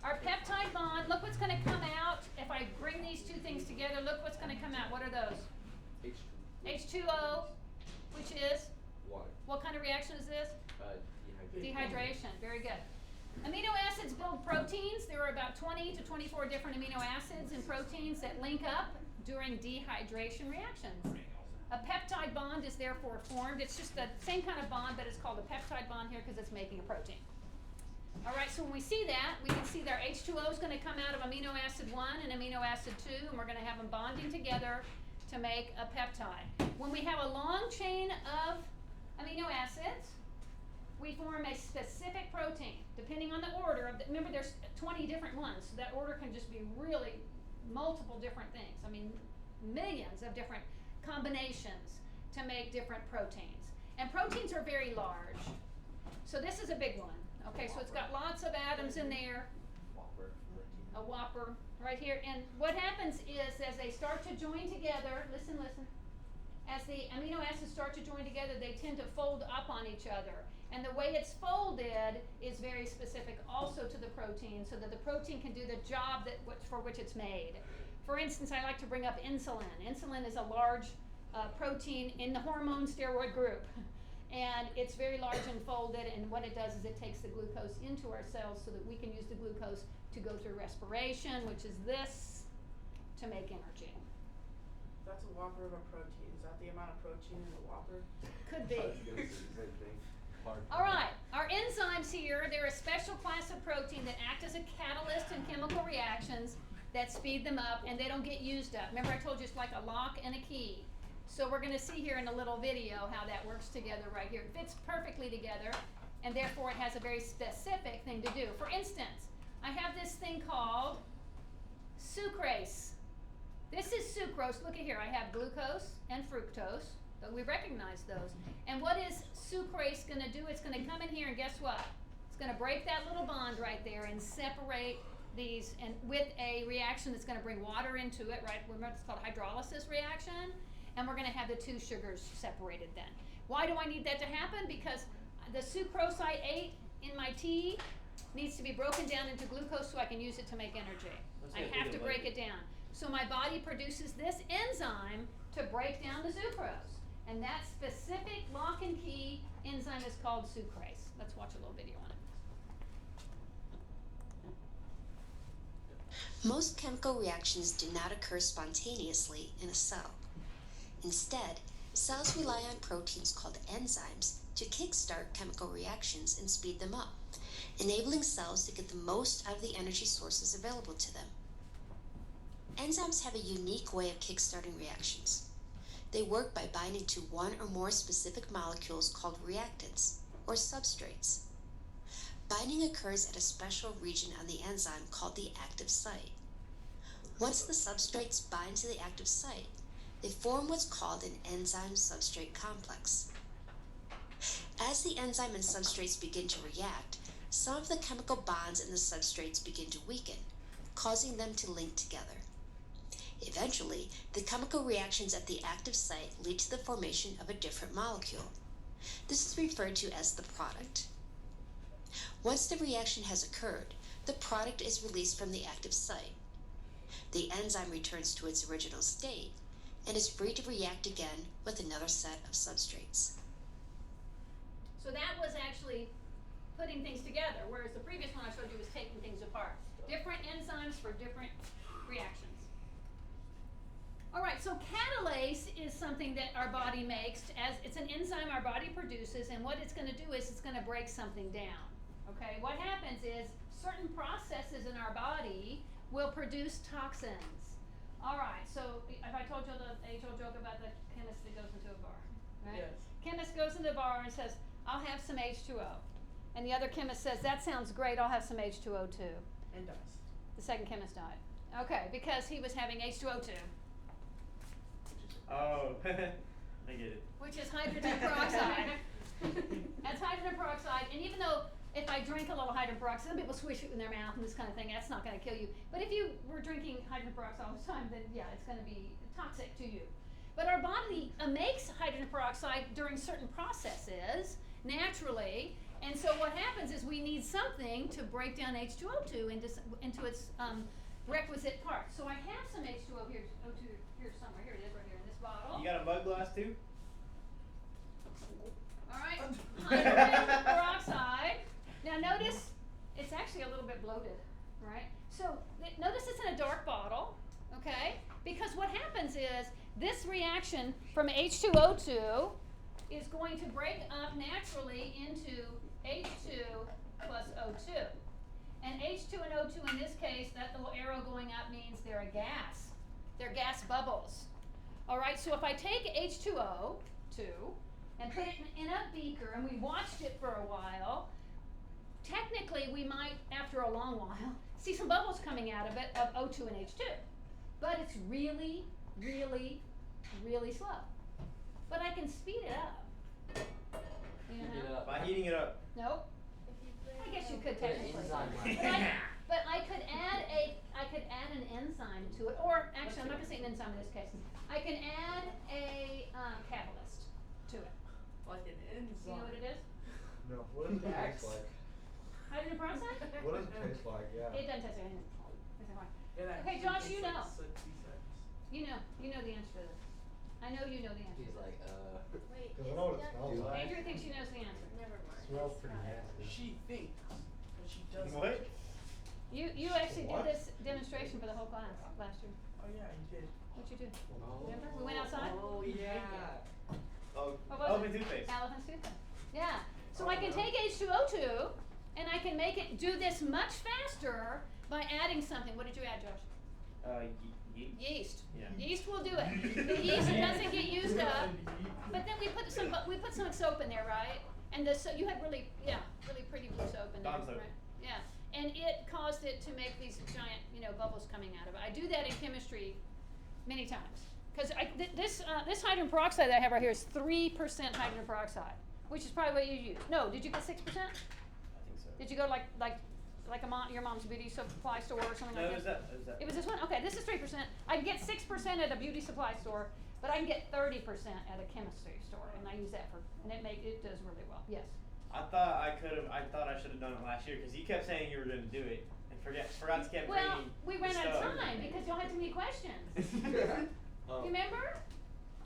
Our peptide bond, look what's going to come out. If I bring these two things together, look what's going to come out. What are those? H2O, which is? Water. What kind of reaction is this? Dehydration. Dehydration, very good. Amino acids build proteins. There are about 20 to 24 different amino acids and proteins that link up during dehydration reactions. A peptide bond is therefore formed. It's just the same kind of bond, but it's called a peptide bond here because it's making a protein. All right, so when we see that, we can see that our H2O is going to come out of amino acid 1 and amino acid 2, and we're going to have them bonding together to make a peptide. When we have a long chain of amino acids, we form a specific protein, depending on the order of the, remember there's 20 different ones, so that order can just be really multiple different things. I mean, millions of different combinations to make different proteins. And proteins are very large. So this is a big one. Okay, so it's got lots of atoms in there, a whopper right here. And what happens is as they start to join together, listen, as the amino acids start to join together, they tend to fold up on each other. And the way it's folded is very specific also to the protein, so that the protein can do the job for which it's made. For instance, I like to bring up insulin. Insulin is a large protein in the hormone steroid group. And it's very large and folded, and what it does is it takes the glucose into our cells so that we can use the glucose to go through respiration, which is this, to make energy. That's a whopper of a protein. Is that the amount of protein in the whopper? Could be. I was gonna say the same thing. Hard. All right, our enzymes here, they're a special class of protein that act as a catalyst in chemical reactions that speed them up, and they don't get used up. Remember I told you it's like a lock and a key. So we're going to see here in a little video how that works together right here. It fits perfectly together, and therefore it has a very specific thing to do. For instance, I have this thing called sucrase. This is sucrose. Look at here. I have glucose and fructose, but we recognize those. And what is sucrase going to do? It's going to come in here, and guess what? It's going to break that little bond right there and separate these, and with a reaction that's going to bring water into it, right? Remember, it's called hydrolysis reaction. And we're going to have the two sugars separated then. Why do I need that to happen? Because the sucrose I ate in my tea needs to be broken down into glucose so I can use it to make energy. I have to break it down. So my body produces this enzyme to break down the sucrose. And that specific lock and key enzyme is called sucrase. Let's watch a little video on it. Most chemical reactions do not occur spontaneously in a cell. Instead, cells rely on proteins called enzymes to kickstart chemical reactions and speed them up, enabling cells to get the most out of the energy sources available to them. Enzymes have a unique way of kickstarting reactions. They work by binding to one or more specific molecules called reactants, or substrates. Binding occurs at a special region on the enzyme called the active site. Once the substrates bind to the active site, they form what's called an enzyme-substrate complex. As the enzyme and substrates begin to react, some of the chemical bonds in the substrates begin to weaken, causing them to link together. Eventually, the chemical reactions at the active site lead to the formation of a different molecule. This is referred to as the product. Once the reaction has occurred, the product is released from the active site. The enzyme returns to its original state and is free to react again with another set of substrates. So that was actually putting things together, whereas the previous one I showed you was taking things apart. Different enzymes for different reactions. All right, so catalase is something that our body makes. As it's an enzyme our body produces, and what it's going to do is it's going to break something down. Okay, what happens is certain processes in our body will produce toxins. All right, so if I told you the age-old joke about the chemist that goes into a bar, right? Yes. Chemist goes into the bar and says, "I'll have some H2O," and the other chemist says, "That sounds great. I'll have some H2O too." And dies. The second chemist died. Okay, because he was having H2O2. Oh, I get it. Which is hydrogen peroxide. That's hydrogen peroxide, and even though if I drink a little hydrogen peroxide, some people swish it in their mouth and this kind of thing, that's not going to kill you. But if you were drinking hydrogen peroxide all the time, then yeah, it's going to be toxic to you. But our body makes hydrogen peroxide during certain processes, naturally, and so what happens is we need something to break down H2O2 into its requisite parts. So I have some H2O here, O2 here somewhere. Here it is right here in this bottle. You got a mug glass too? All right, hydrogen peroxide. Now notice it's actually a little bit bloated, right? So notice it's in a dark bottle, okay? Because what happens is this reaction from H2O2 is going to break up naturally into H2 plus O2. And H2 and O2 in this case, that little arrow going up means they're a gas. They're gas bubbles. All right, so if I take H2O2 and put it in a beaker and we watched it for a while, technically we might, after a long while, see some bubbles coming out of it of O2 and H2. But it's really, really, really slow. But I can speed it up. You know? By heating it up. Nope. If you put I it guess you in could Put an technically. enzyme on But it. but I could add an enzyme to it, or actually I'm not gonna say an enzyme in this case. I can add a catalyst to it. Like an Do you know enzyme. what it is? No, what does it taste like? Hydrogen peroxide? What does it taste like? Yeah. It doesn't taste like anything. It's like, It Okay, actually Josh, tastes you like know. 60 cents. you know the answer to this. I know you know the answer. He's to like, Wait, Cause I is know what it that- smells Do like. this. Adrian thinks she knows the answer. Never mind. Smells It's pretty not. nasty. She thinks, but she doesn't. What? You actually What? did this demonstration for the whole class last year. Oh yeah, you did. What'd you do? oh. Remember? We went outside? Oh, yeah. Oh, What was elephant it? toothpaste. Elephant toothpaste. Yeah. So Oh, I can no. take H2O2 and I can make it do this much faster by adding something. What did you add, Josh? Yeast. Yeah. Yeast will do it. The yeast doesn't get used up, but then we put some soap in there, right? And you had really pretty blue soap in there, Dawn soap. right? Yeah. And it caused it to make these giant, bubbles coming out of it. I do that in chemistry many times. Because this hydrogen peroxide that I have right here is 3% hydrogen peroxide, which is probably what you use. No, did you get 6%? I think so. Did you go like your mom's beauty supply store or something No, like it was that? that. It was this one? Okay, this is 3%. I can get 6% at a beauty supply store, but I can get 30% at a chemistry store, and I use that and it does really well. Yes. I thought I should have done it last year because you kept saying you were going to do it and forgot to keep Well, bringing we the ran out of stuff. time because y'all had too many questions. Oh. You remember?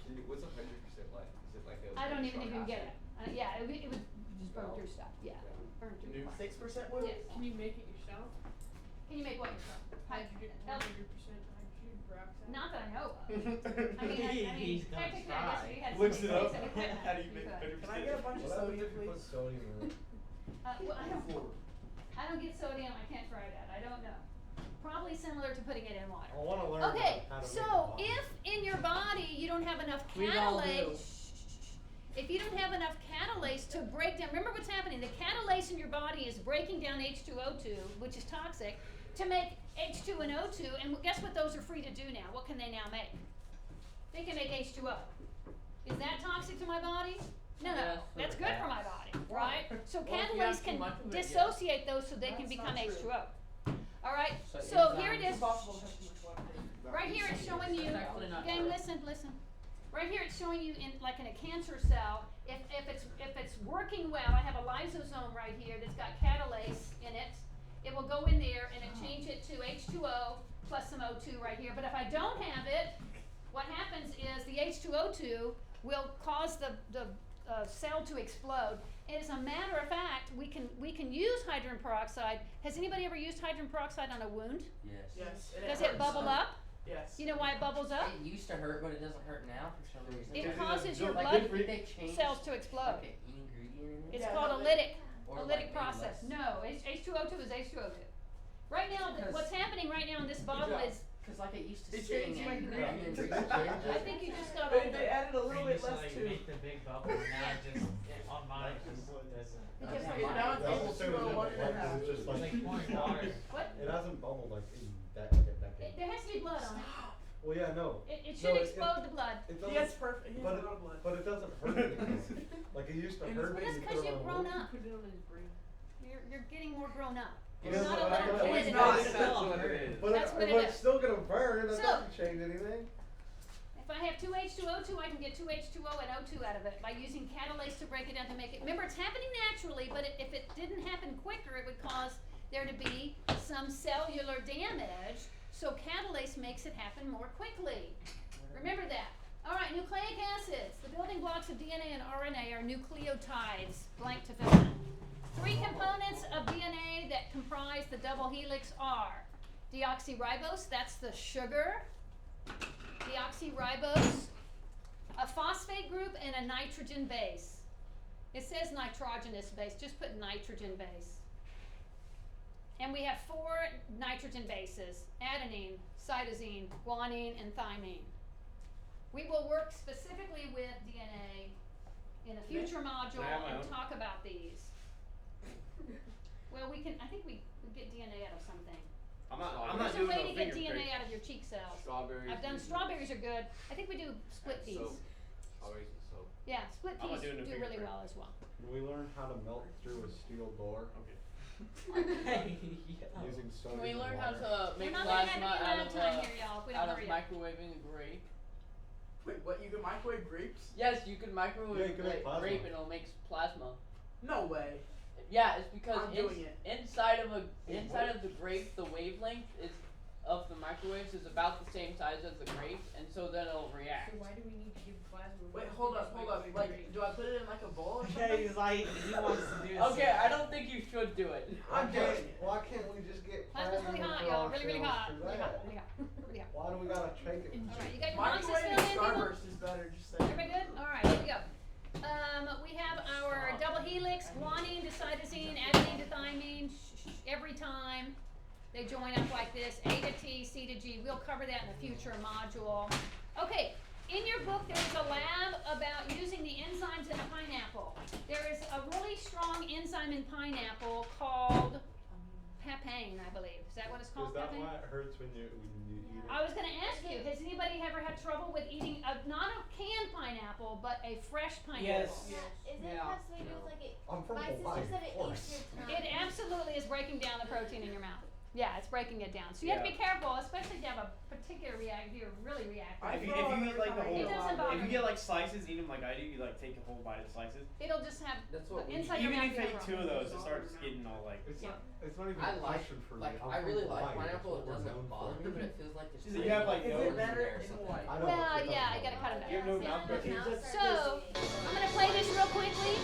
Can you, what's 100% like? Is it like a? I don't even strong get it. acid? Yeah, it would just burn through stuff. Yeah, burn through. New stuff. 6% would? Yes. Can you make it yourself? Can you make what yourself? Hydrogen, Hel- 100% hydrogen peroxide. Not that I know of. I mean, He's gonna technically, I guess if you had Looks some it up. basic equipment, How do you you make could. 100%? Can I get a bunch of What happens sodium, if you put please? sodium in it? Well, I don't get sodium. I can't try that. I don't know. Probably similar to putting it in water. I wanna learn Okay, how to make so a bomb. if in your body you don't have enough We all do. catalase, if you don't have enough catalase to break down, remember what's happening. The catalase in your body is breaking down H2O2, which is toxic, to make H2 and O2. And guess what those are free to do now? What can they now make? They can make H2O. Is that toxic to my body? No, Yes. that's good for my body, right? So Well, if you have catalase too can much of it, yes. dissociate those so they can That's become not true. H2O. All right, So so here it enzymes- is. It's possible to have too much water. Right here it's showing you, That's actually not gang, true. listen. Right here it's showing you in like in a cancer cell, if it's working well, I have a lysosome right here that's got catalase in it. It will go in there and it change it to H2O plus some O2 right here. But if I don't have it, what happens is the H2O2 will cause the cell to explode. And as a matter of fact, we can use hydrogen peroxide. Has anybody ever used hydrogen peroxide on a wound? Yes. Yes. Does it bubble up? Yes. You know why it bubbles up? It used to hurt, but it doesn't hurt now for some reason. It Because causes your like, blood did they change cells to explode. like an ingredient in it? It's Yeah, called no, a lytic. Or A like lytic maybe process. less? No, H2O2 is H2O2. Right now, what's happening right now in this bottle is, Cause like it used to It sting changed and my onions name. and I think you just got They older. added a little bit less Previously, to. make the big bubble, now it just, on mine, it just doesn't. It Yeah, just- mine- Now it's That's able the same to as one it, and a like, half. it's just It's like, like pouring water. What? it hasn't bubbled like in that, like a decade. There has to be blood on it. Well, yeah, no. It should explode the blood. It He doesn't, has perfect. He has but a lot of blood. but it doesn't hurt anything. Like it used to And hurt Well, it's- me. that's because you've grown up. Put it on his brain. You're getting more grown up. You You're know not a what, little I- kid it's anymore. not. That's what it is. But That's what it it's is. still gonna burn. That So- doesn't change anything. If I have 2H2O2, I can get 2H2O and O2 out of it by using catalase to break it down to make it. Remember, it's happening naturally, but if it didn't happen quicker, it would cause there to be some cellular damage. So catalase makes it happen more quickly. Remember that. All right, nucleic acids. The building blocks of DNA and RNA are nucleotides. Blank to fill in. 3 components of DNA that comprise the double helix are deoxyribose, that's the sugar. Deoxyribose, a phosphate group, and a nitrogen base. It says nitrogenous base, just put nitrogen base. And we have 4 nitrogen bases: adenine, cytosine, guanine, and thymine. We will work specifically with DNA in a future module Can I have my and own? talk about these. Well, I think we get DNA out of something. I'm not There's a doing way no to get finger DNA prick. out of your cheek cells. Strawberries. I've done strawberries are good. I think we do split peas. Soap. Strawberries and soap. Yeah, split I'm not peas doing do the really fingerprint. well as well. Can we learn how to melt through a steel door Okay. using sodium Can we and learn how water? to make We're not gonna have plasma any out amount of of time here, y'all, if we out don't of hurry up. microwaving a grape? Wait, what? You can microwave grapes? Yes, you can microwave Yeah, you can make a plasma. grape and it'll make plasma. No way. Yeah, it's because I'm doing it. inside of the grape, the wavelength of the microwaves is about the same size as the grape, and so then it'll react. why do we need to give plasma? Wait, hold up. Like, do I put it in like a bowl or Yeah, something? he's like, he wants to do this. Okay, I don't think you should do it. I'm doing it. Why can't we just get Plasma's really plasma hot, for y'all. Really, really hot. ourselves through Really hot. that? Really hot. Really hot. Why do we gotta take it? All right, you got your boxes Microwave filled in, people? Starburst is better. Just saying. Everybody good? All right, here we go. We have our double helix, guanine to cytosine, adenine to thymine. Every time they join up like this, A to T, C to G. We'll cover that in a future module. Okay, in your book there's a lab about using the enzymes in a pineapple. There is a really strong enzyme in pineapple called papain, I believe. Is that what it's called? Is that papain? why it hurts when you eat it? I was going to ask you, has anybody ever had trouble with eating not a canned pineapple, but a fresh pineapple? Yes. Is it Yeah. has to do with like it? I'm from My Hawaii, sister said of it course. eats your tongue. It absolutely is breaking down the protein in your mouth. Yeah, it's breaking it down. So you have to be Yeah. careful, especially if you have a particular if you're really reactive. I If you throw up eat every like the time I whole, eat It doesn't a lot. bother if you me. get like slices, eat them like I do. You like take a whole bite of slices. It'll just have That's what we inside your Even mouth. if you you eat have 2 of raw. those, it starts getting all like. It's Yeah. not. It's not even I a like question for like me. I'm I from really like Hawaii. That's pineapple. what It we're known doesn't bother for. me, but it feels like there's So you have, like, Is no- it better there or in something. Hawaii? I don't Well, know. yeah, I gotta cut it back. You have no Yeah, mouth so protein. now So, start I'm gonna play this real quickly.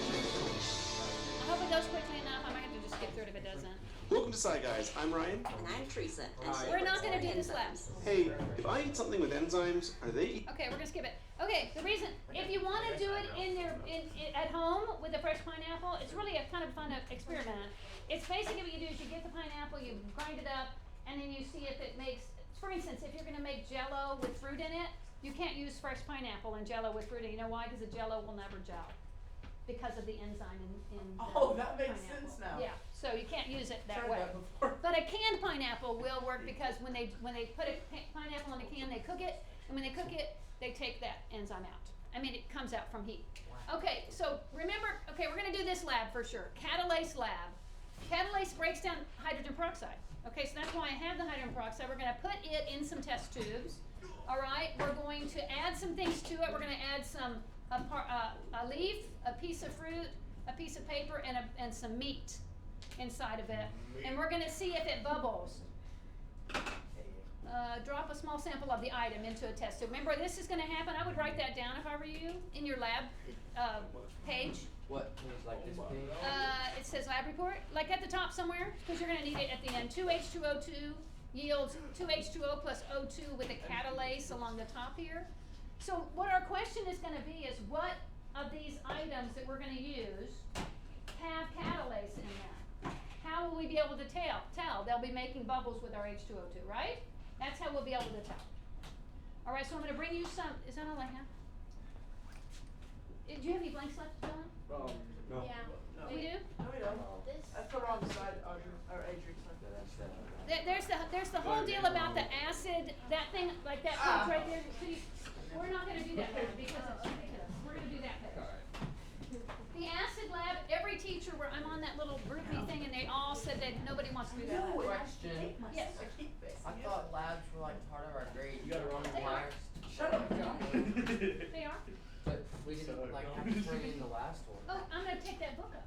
I hope it goes quickly enough. I might have to just skip through it if it doesn't. Welcome to Sci Guys. I'm Ryan. And I'm Teresa. And Hi. she We're not works gonna on do this lab. enzymes. Hey, if I eat something with enzymes, are they? Okay, we're gonna skip it. Okay, the reason, if you want to do it at home with a fresh pineapple, it's really a kind of fun experiment. It's basically what you do is you get the pineapple, you grind it up, and then you see if it makes. For instance, if you're gonna make Jell-O with fruit in it, you can't use fresh pineapple in Jell-O with fruit in it. You know why? Because the Jell-O will never gel because of the enzyme in the Oh, that makes pineapple. sense now. Yeah, so you can't use it that Tried way. that before. But a canned pineapple will work because when they put a pineapple in a can, they cook it, and when they cook it, they take that enzyme out. I mean, it comes out from heat. Okay, so remember, okay, we're gonna do this lab for sure. Catalase lab. Catalase breaks down hydrogen peroxide. Okay, so that's why I have the hydrogen peroxide. We're gonna put it in some test tubes. All right, we're going to add some things to it. We're gonna add a leaf, a piece of fruit, a piece of paper, and some meat inside of it. And we're gonna see if it bubbles. Drop a small sample of the item into a test tube. Remember, this is gonna happen. I would write that down if I were you in your lab page. What? It's like this page? It says lab report, like at the top somewhere, because you're gonna need it at the end. 2H2O2 yields 2H2O plus O2 with a catalase along the top here. So what our question is gonna be is, what of these items that we're gonna use have catalase in them? How will we be able to tell? They'll be making bubbles with our H2O2, right? That's how we'll be able to tell. All right, so I'm gonna bring you some, is that all I have? Do you have any blanks left, Dylan? No. Yeah. No. We do? No, we don't. This. I put it on the side, or Adrian. There's the whole deal about the acid, that thing, like that page right there. See, we're not gonna do that one because it's ridiculous. We're gonna do that page. The acid lab, every teacher where I'm on that little groupie thing, and they all said that nobody wants to do that. Question. Yes. I thought labs were like part of our grade. You got it wrong. They are. Shut up, Josh. They are. But we didn't like have to bring in the last one. Oh, I'm gonna take that book up.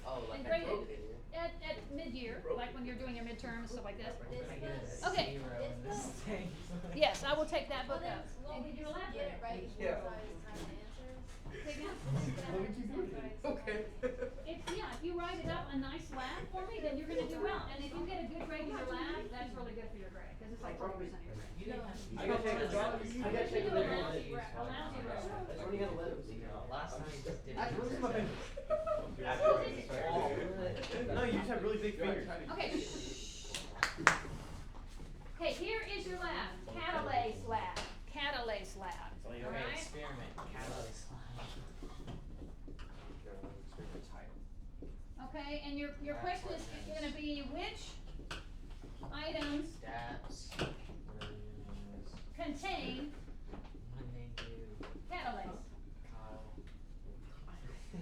Oh, like And I grade broke it. it here. At mid-year, like when you're doing your midterm and stuff like this. This Okay. This book. Yes, I will take that book Well, up. then, And did you elaborate? get it right before Yeah. it's time to answers. Say again? What did you do? Okay. If you write it up a nice lab for me, then you're gonna do well. And if you get a good grade in your lab, that's really good for your grade, because it's like 40% of your grade. You didn't have to. I gotta take a job. I gotta take a You look do at allows- these. allows you to- That's when you gotta let them see. Last time you just did Actually, look at my it. fingers. No, you just have really big fingers. Okay. Okay, here is your lab, catalase lab, catalase lab. That's all you All know. Okay, right. experiment. Catalyst. Okay, and your question is gonna be which items Stats. contain Monday, you. catalase? Kyle.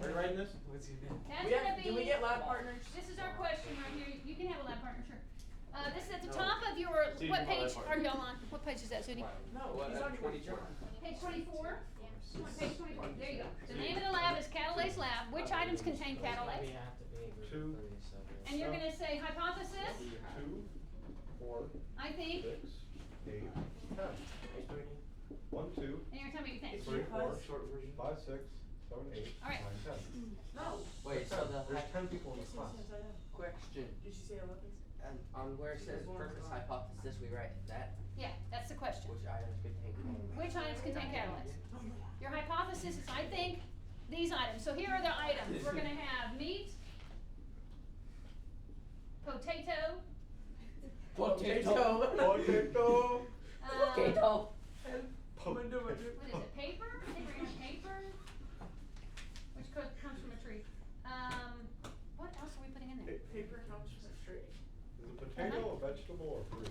Are you writing this? What's your name? That's We gonna have, be. do we get lab partners? This is our question right here. You can have a lab partner, sure. This is at the top of your, Sudi, what you want page lab are partner? y'all on? What page is that, Sudi? No, he's on 24. Page 24? Page 24, there you go. The name of the lab is Catalase Lab. Which items contain catalase? You have to be able to Two. for yourself. And you're gonna say hypothesis, 2, 4, I think, 6, 8, 10. 1, 2, and you're gonna tell me what you think. 3, 4, Short version. 5, 6, 7, 8, All right. 9, 10. No. Wait, so There's 10 people in the Yes, class. yes, I know. question. Did you say 11? And on where it says purpose hypothesis, we write that. Yeah, that's the question. Which items contain catalase? Which items contain catalase? Your hypothesis is, I think, these items. So here are the items. We're gonna have meat, potato, Potato. Potato. Potato. what is it, paper? I think we're gonna have paper, which comes from a tree. What else are we putting in there? Paper comes from a tree. Is a potato a vegetable or fruit?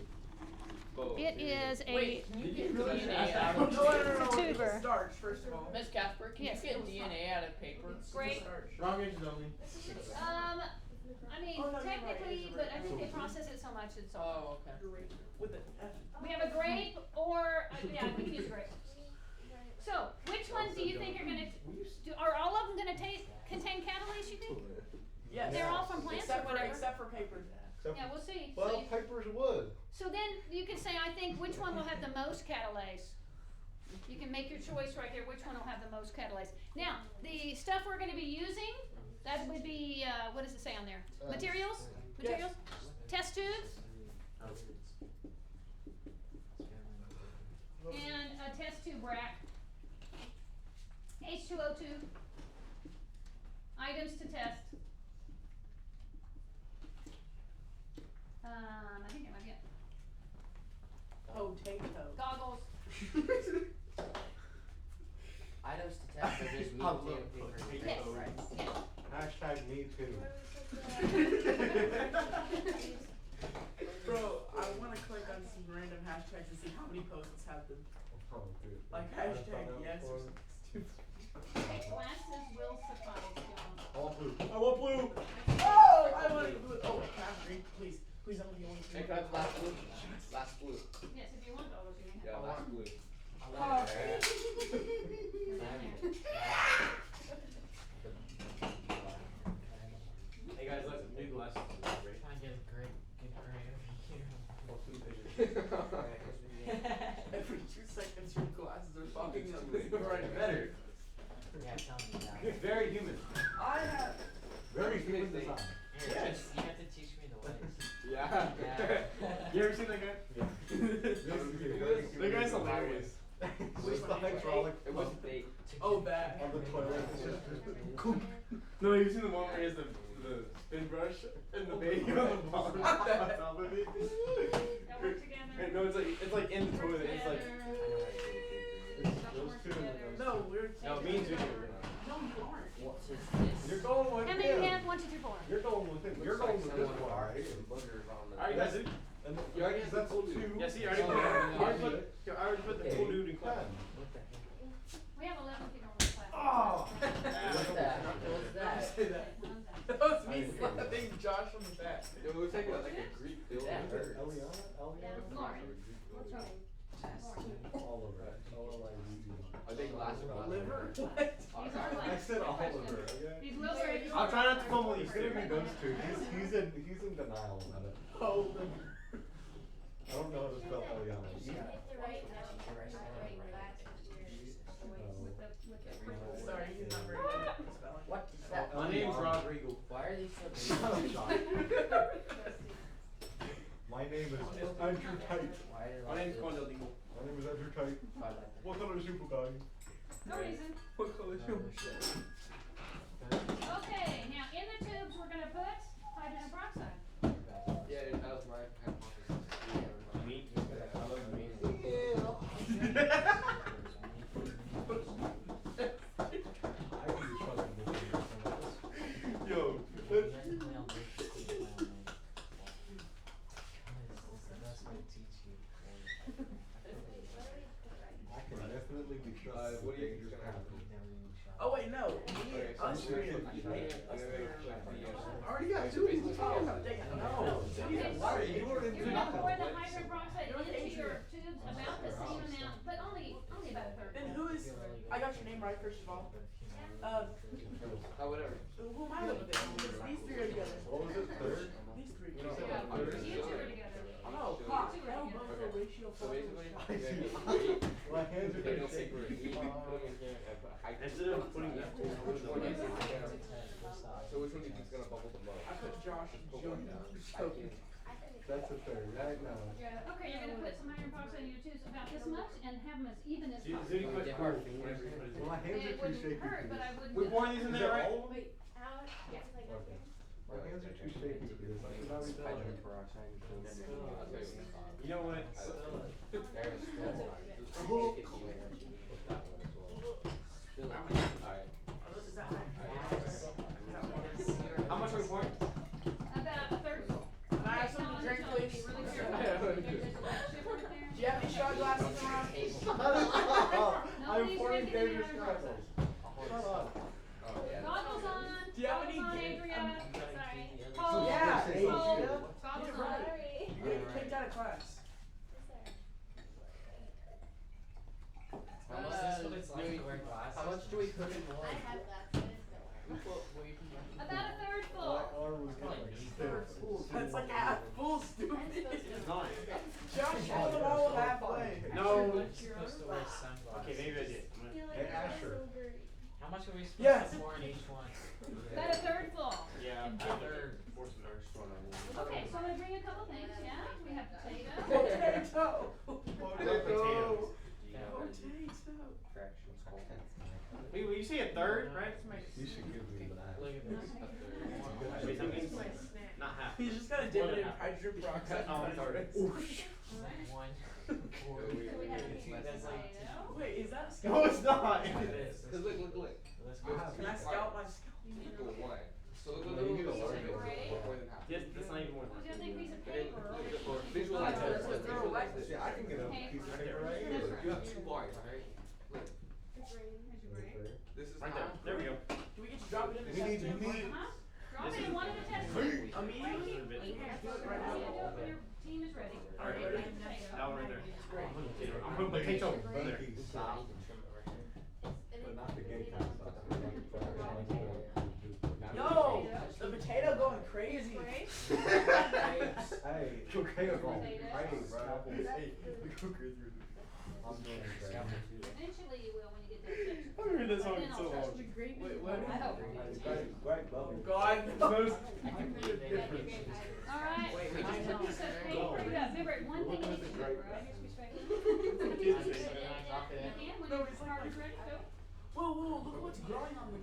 It is a. Wait, can you get really DNA ask out No, of no, no, no, It's a no, tuber. Starch, first of all. Miss Casper, can Yes. you get DNA out of paper? Great. Starch. Wrong inches only. I mean, Oh, no, you're right, technically, you're but right. I think they process it so much it's all. Oh, okay. Grape with an F. We have a grape or, yeah, we can use grape. So, which ones do you think are gonna, are all of them gonna contain catalase, you think? Yes. They're all from plants or whatever? Except for paper. Except Yeah, for- we'll see. Well, So you- paper's wood. So then you can say, I think, which one will have the most catalase? You can make your choice right there, which one will have the most catalase. Now, the stuff we're gonna be using, that would be, what does it say on there? Materials? Materials? Test tubes and a test tube rack. H2O2. Items to test. I think that might be it. Potato. Goggles. Items to test are just meat, I love potato, paper, and potato. grape, right? Yes. Hashtag me too. Bro, I wanna click on some random hashtags and see how many posts have them. Like hashtag yes or something stupid. Glasses will suffice, John. I want blue. I want blue. Oh, I want blue. Oh, can I have green? Please. Please, I'm the only Hey, can I have last blue? Last blue. Yes, if you want those, you can have. Yeah, last blue. Oh. talking It's to too late. me right better. Yeah, tell me that. It's very human. I have. Very Yes. human design. Here, Yes. just, you have to teach me the ways. Yeah. Yeah. You ever seen that guy? Yeah. That guy's hilarious. What's the hydraulic It was pump fake. Oh, that. on the toilet? It's just No, you seen the one where he has the spin brush and the baby on the bottom on top of it? That work together. No, it's like in the toilet. It's like those two and then those No, we're. no, me and Judy. No, you aren't. What's this? You're going with How many him. do you have? 1, 2, 3, 4. You're going with him. You're going with this one, right? Boogers on the. Alright, guys. And You already that's have the two. Yeah, see, I already put, I already put the cool dude in class. What the heck? We have 11 people in this class. Oh. What's that? What's that? Say that. That was me slapping Josh on the back. It looks like a Greek building. That hurts. Eliana? Eliana? Lauren. What's wrong? Oliver. O-L-I-V-E. Are they glasses on? Liver? What? I said Oliver, okay? He's Wilbur. I'll try not to fumble these It's gonna two. be those two. He's in denial about it. Oh. I don't know how to spell Eliana. Sorry, he's not very good at spelling. What is that? My name's Rodrigo. Why are they so Shut big? up, My name is Andrew Tate. Why are My name's Condell Deagle. My name is Andrew Tate. What color is super dog? No reason. What color is your Okay, now in the tubes we're gonna put hydrogen peroxide. Yeah, that was my hypothesis. Me? I love me. I can be trusted with this. Yo, I can definitely be trusted What with do you think's dangerous gonna happen? chemicals. Oh wait, no. Okay, so Us I'm three. gonna make Us the, three. I Already got two. Oh, dang it. No. Okay, Why are you already You're gonna pour the hydrogen peroxide into your tubes about the same amount, but only about a third. Then who is? I got your name right first of all. Oh, whatever. Who am I with? These three are together. What was it, third? These three. You know, Yeah, I'm you two are together. Oh, fuck. I don't know the ratio So for basically, I you're see. gonna heat My hands are they gonna don't take shake. root. You put them in here and put high. Instead of putting that Which one do you think is gonna? So which one do you think is gonna bubble the most? I put Josh and Put Joe. one down. Choking. That's a third, right now. Yeah, okay, you're gonna put some hydrogen peroxide in your tubes about this much and have them as even as Zudi possible. puts cool whenever you put it Well, my in. hands are It too wouldn't shaky hurt, for but I this. wouldn't. We're pouring these in Is there, that right? all of them? Wait, how? Yes, like up Okay. here. My hands are too shaky for this. I should not be doing it. peroxide. I'll tell you. You know what? There's still one. Just Oh. take it to you and then you put that one as well. Fill it. Alright. Is that right? How much are we pouring? About a third full. Can I have Okay, something to tell drink, them to please? be really Yeah, careful. yeah, There's yeah. a black chip right there. Do you have any shot glasses around? I'm Nobody's pouring drinking any dangerous hydrogen chemicals. peroxide. Shut up. Oh, yeah. Goggles on. Do you have any Goggles on, drink- Andrea. Sorry. So Hold. Yeah, Adria. Hold. Adria. Goggles Get on. right. Sorry. You're getting kicked out of class. Is this what it's like to wear glasses? How much do we put in I one? have glasses, don't worry. About a third My full. arm was getting stiff. That's like half full, stupid. It's not. Josh pulled it all halfway. No. You're supposed to wear sunglasses. Okay, maybe I did. I feel Hey, like I'm Asher. so dirty. How much are we supposed Yes. to pour in each one? About a third full. Yeah, And I'm third. force an extra one on one. Okay, so I'm gonna bring you a couple things, yeah? We have potato. Potato. I love potatoes. Potato. Fractions. Wait, will you say a third, right? You should give me that. Look at this. Wait, that means not half. He's just gonna dip it in hydrogen peroxide. Oh, I'm sorry. One. Four. So we have That's like potato. Wait, is that a scalp? No, it's not. Yeah, it is. Cause look. Let's I go. have- Can I scalp my scalp? Equal one. So look, No, you get a look, large look, one. more than half. Yes, that's not even more Who's than got a big piece of But then, paper? or visualize Oh, this. it's Visualize this. Yeah, I can get a piece of paper right You here. have two bars, right? Look, It's raining. this is right how. there. There we go. Do we get to drop it in the We need- test tube? we need- Huh? Drop it in one of the test Hey. tubes. Immediately? A bit. You can do it right now. You do it when your team is ready. All right, Ready? ready? Potato. That one right there. Great. I'm putting potato right there. Monkeys. Stop. But not the gay kind of stuff. Yo, the potato going crazy. Right? Hey, potato going Potato. crazy, bro. Hey, look how crazy you're doing. I'm doing crazy. Eventually, I hope. Right bubble. God knows. I can read it. All right. Wait, we All right, just so put piece this of in paper. there. Yeah, remember, one thing Look you at need the to grape. remember, I disrespect you. Can I knock it in? You can, when No, your it's like partner's that. ready, go. Whoa, whoa, look what's growing on the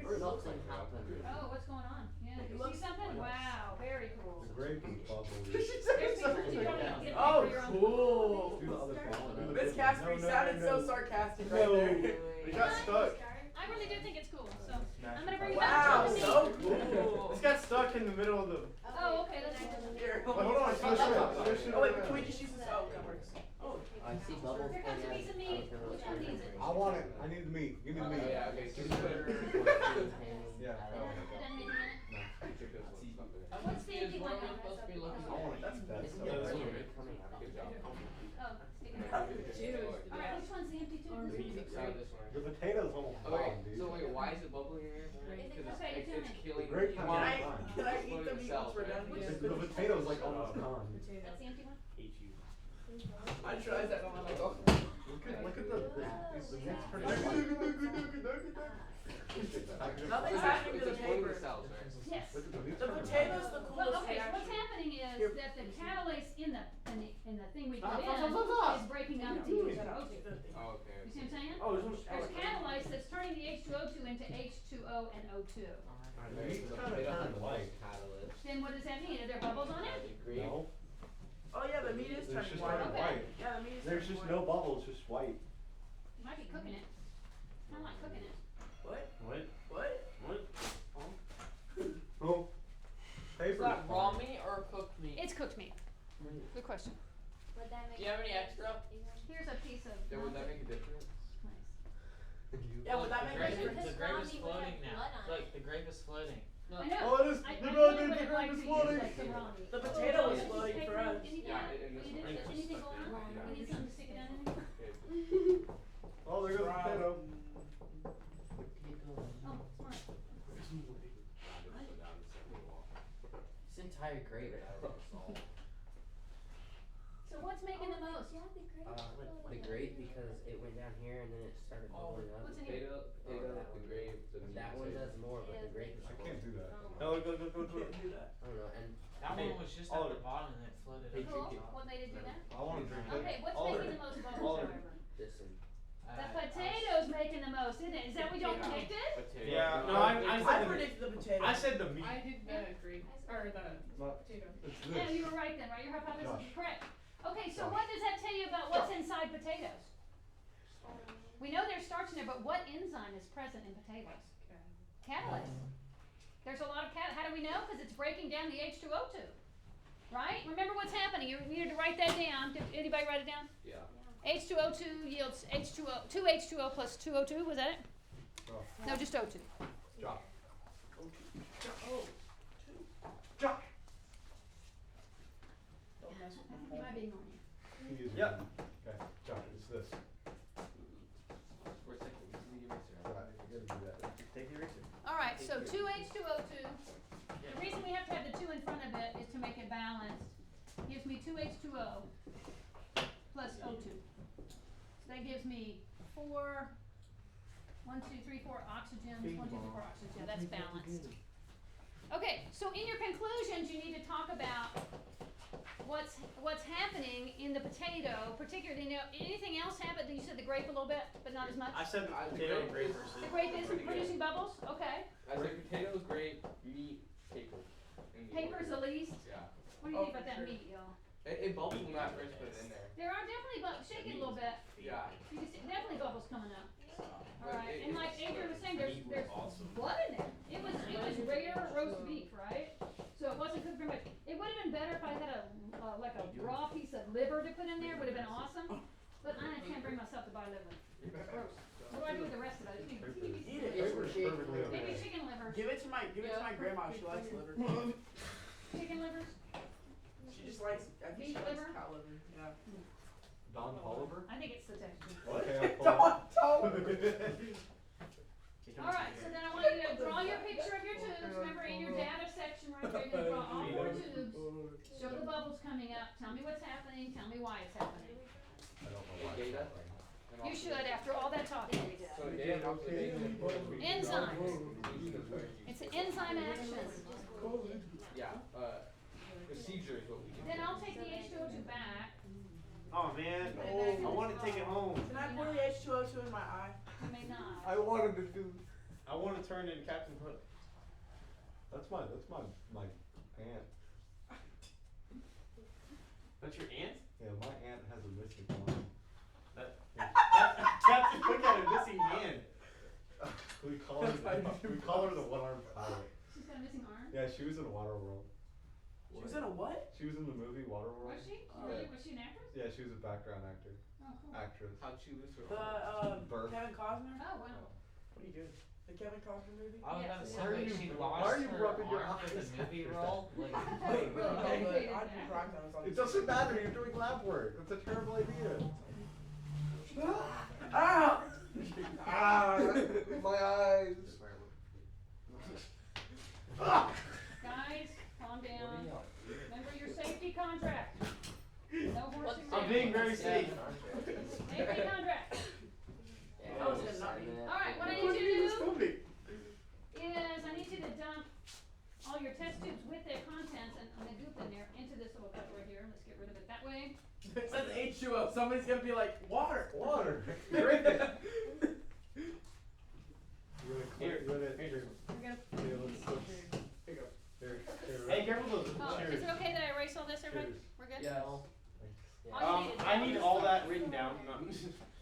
Or something happened. Oh, what's going on? Yeah, It you see looks- something? Wow, very cool. The grape is bubbly. She said There's something. pictures you don't even get Oh, for your own. cool. Do the other one. Miss Casper sounded so sarcastic right No. there. It got stuck. I really do think it's cool, so I'm gonna bring it Wow, back to the so meeting. cool. This got stuck in the middle of the. Oh, okay, let's do it. Here, Wait, hold on, Oh, switch it up, switch it oh wait, around. can we just use this? Oh, that works. Oh. I see bubbles Here comes a coming piece of out. meat. Which one needs it? I want it. I need the meat. Give me the meat. Oh, yeah, okay. Just put it. Yeah. Doesn't make a minute. What's the empty What one? are we supposed to be looking I for? want to eat that Isn't stuff. there something coming out? Oh, speaking of. Alright, which one's the empty tube? This one? The potato's almost Oh, wait, gone, dude. so wait, why is it bubbling in here? Because Okay, it's tell me. killing The grape the has Can Fine. I eat the meat once we're done? Which- The potato's like almost gone. That's the empty one? I tried that one. I'm like, oh. Look at the meat's pretty Nothing's happening to the paper. cells, right? Yes. Look at the meat's The turning potato's the Well, coolest okay, so what's reaction. happening is Here. that the catalase in the thing we Stop, put stop, in stop, stop. is breaking down the What are you H2O2. Oh, You okay. see what I'm saying? Oh, this one's. There's catalase that's turning the H2O2 into H2O and O2. The meat's kinda turned white. Then what does that mean? Are there bubbles on it? No, Oh yeah, the meat is it's turning just white. turning Okay. white. Yeah, the meat is There's turning just white. no bubbles, just white. You might be cooking it. Kinda like cooking it. What? What? What? What? Oh. Is Paper. that raw meat or cooked meat? It's cooked meat. Good question. Would that make Do you have any extra? Here's a piece of. Then would that make a difference? Nice. Yeah, would that make a Because difference? The grape is ramen would have floating now. blood on it. Look, the grape is floating. No. I know. Oh, it is. I The know grape what is it likes to use floating. like the raw meat. The potato is Anything- floating for us. Anything, Yeah, and this anything, one- anything going on? Yeah. We need something to stick it down in? Oh, there goes the potato. Oh, smart. This entire grape out of this all. So what's making the most? Yeah, the grape. The grape because it went down here and then it started bubbling up. What's in here? The grape. That one does more, but the grape is. I can't do that. No, go. Can't do that. I don't know, and That Hey, one was just all at of the bottom and it floated Hey, up. Cool. drink it. What made it do that? I want to drink it. Okay, what's All making of the most it. bubbles, All of it. however? this one. The potato's making the most, isn't it? Is that what y'all predicted? Yeah, no, I I said the, predicted the potato. I said the meat. I did agree. Or the Not- potato. It's Yeah, this. you were right then, right? Your hypothesis Josh. is correct. Okay, so Josh. what does that tell you about what's inside potatoes? We know there's starch in there, but what enzyme is present in potatoes? Catalase. There's a lot of how do we know? Because it's breaking down the H2O2. Right? Remember what's happening. You needed to write that down. Did anybody write it down? Yeah. H2O2 yields H2O, 2H2O plus 2O2, was that it? Oh. No, just O2. Josh. Josh. Don't mess with my Am I phone. being on you? He is Yep. Okay, Josh, it's this. Where's the eraser? Right, you gotta do that. Take the eraser. Alright, so 2H2O2. The reason we have to have the 2 in front of it is to make it balanced. Gives me 2H2O plus O2. So that gives me 4, 1, 2, 3, 4 oxygens, 1, 2, 3, 4 oxygens. Yeah, that's balanced. Okay, so in your conclusions, you need to talk about what's happening in the potato, particularly, anything else happen? You said the grape a little bit, but not as much? I said the potato and grape versus. The grape isn't producing bubbles? Okay. I said potatoes, grape, meat, paper. Paper's the least? Yeah. What do you think about that meat, y'all? It bubbles when I first put it in there. There are definitely bubbles. Shake it a little bit. Yeah. You can see definitely bubbles coming up. But Alright, it- and like Adrian was saying, there's Awesome. blood in there. It was rare roast beef, right? So it wasn't cooked very much. It would have been better if I had like a raw piece of liver to put in there. Would have been awesome. But I can't bring myself to buy liver. It's gross. What do I do with the rest of it? Eat it. Paper's perfectly okay. Maybe chicken livers. Give it to my grandma. She likes liver. Chicken livers. She just likes. I think she Beef likes liver? cow liver. Yeah. Don Tolliver? I think it's the texture. Okay, Don't. Alright, so then I want you to draw your picture of your tubes. Remember in your data section right there, you're gonna draw all 4 tubes. Show the bubbles coming up. Tell me what's happening. Tell me why it's happening. I don't know why. Data? You should after all that talking we did. So Enzymes. It's an enzyme action. Yeah, procedure is what we do. Then I'll take the H2O2 back. Oh man, Put it back in I the want to take it bottle. home. Can I pour the H2O2 in my eye? You may not. I wanted to do. I want to turn in Captain Hook. That's my aunt. That's your aunt? Yeah, my aunt has a missing arm. Captain Hook had a missing hand. We call her the one-armed pilot. She's got a missing arm? Yeah, she was in Waterworld. She was in a what? She was in the movie Waterworld. Was she? Really? Was she an actress? Yeah, she was a background actor. Oh, cool. Actress. How'd she lose her Birth. Kevin Costner? Oh, wow. What are you doing? The Kevin Costner movie? I was Yes. gonna say, Why are wait, you- she why lost are you her rubbing your arm for the eyes movie after role? Like, Really But good. I'd be crying if I saw It this. doesn't matter, you're doing lab work. That's a terrible idea. Ah! Ah, my eyes. Ah! Guys, calm down. Remember your safety contract. No horsing I'm being around. very safe. Safety contract. Yeah, I was just gonna not sign be- that. Alright, what I What need are you you to do doing? is I need you to dump all your test tubes with their contents and the goop in there into this little cup right here. Let's get rid of it that way. It says H2O. Somebody's gonna be like, water. Water. Drink it. Here, You wanna- here. We're gonna. Here, let's- Here you go. Here, Hey, careful those. Oh, Cheers. is it okay that I erase all this, everybody? Cheers. We're good? Yes. All you need is I need all that written down.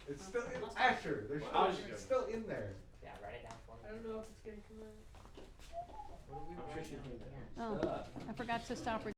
It's still, it's Asher, there's I was still, just it's still in there. Yeah, write it down for me. I don't know if it's gonna come out. I'm sure she can. Oh, I forgot to stop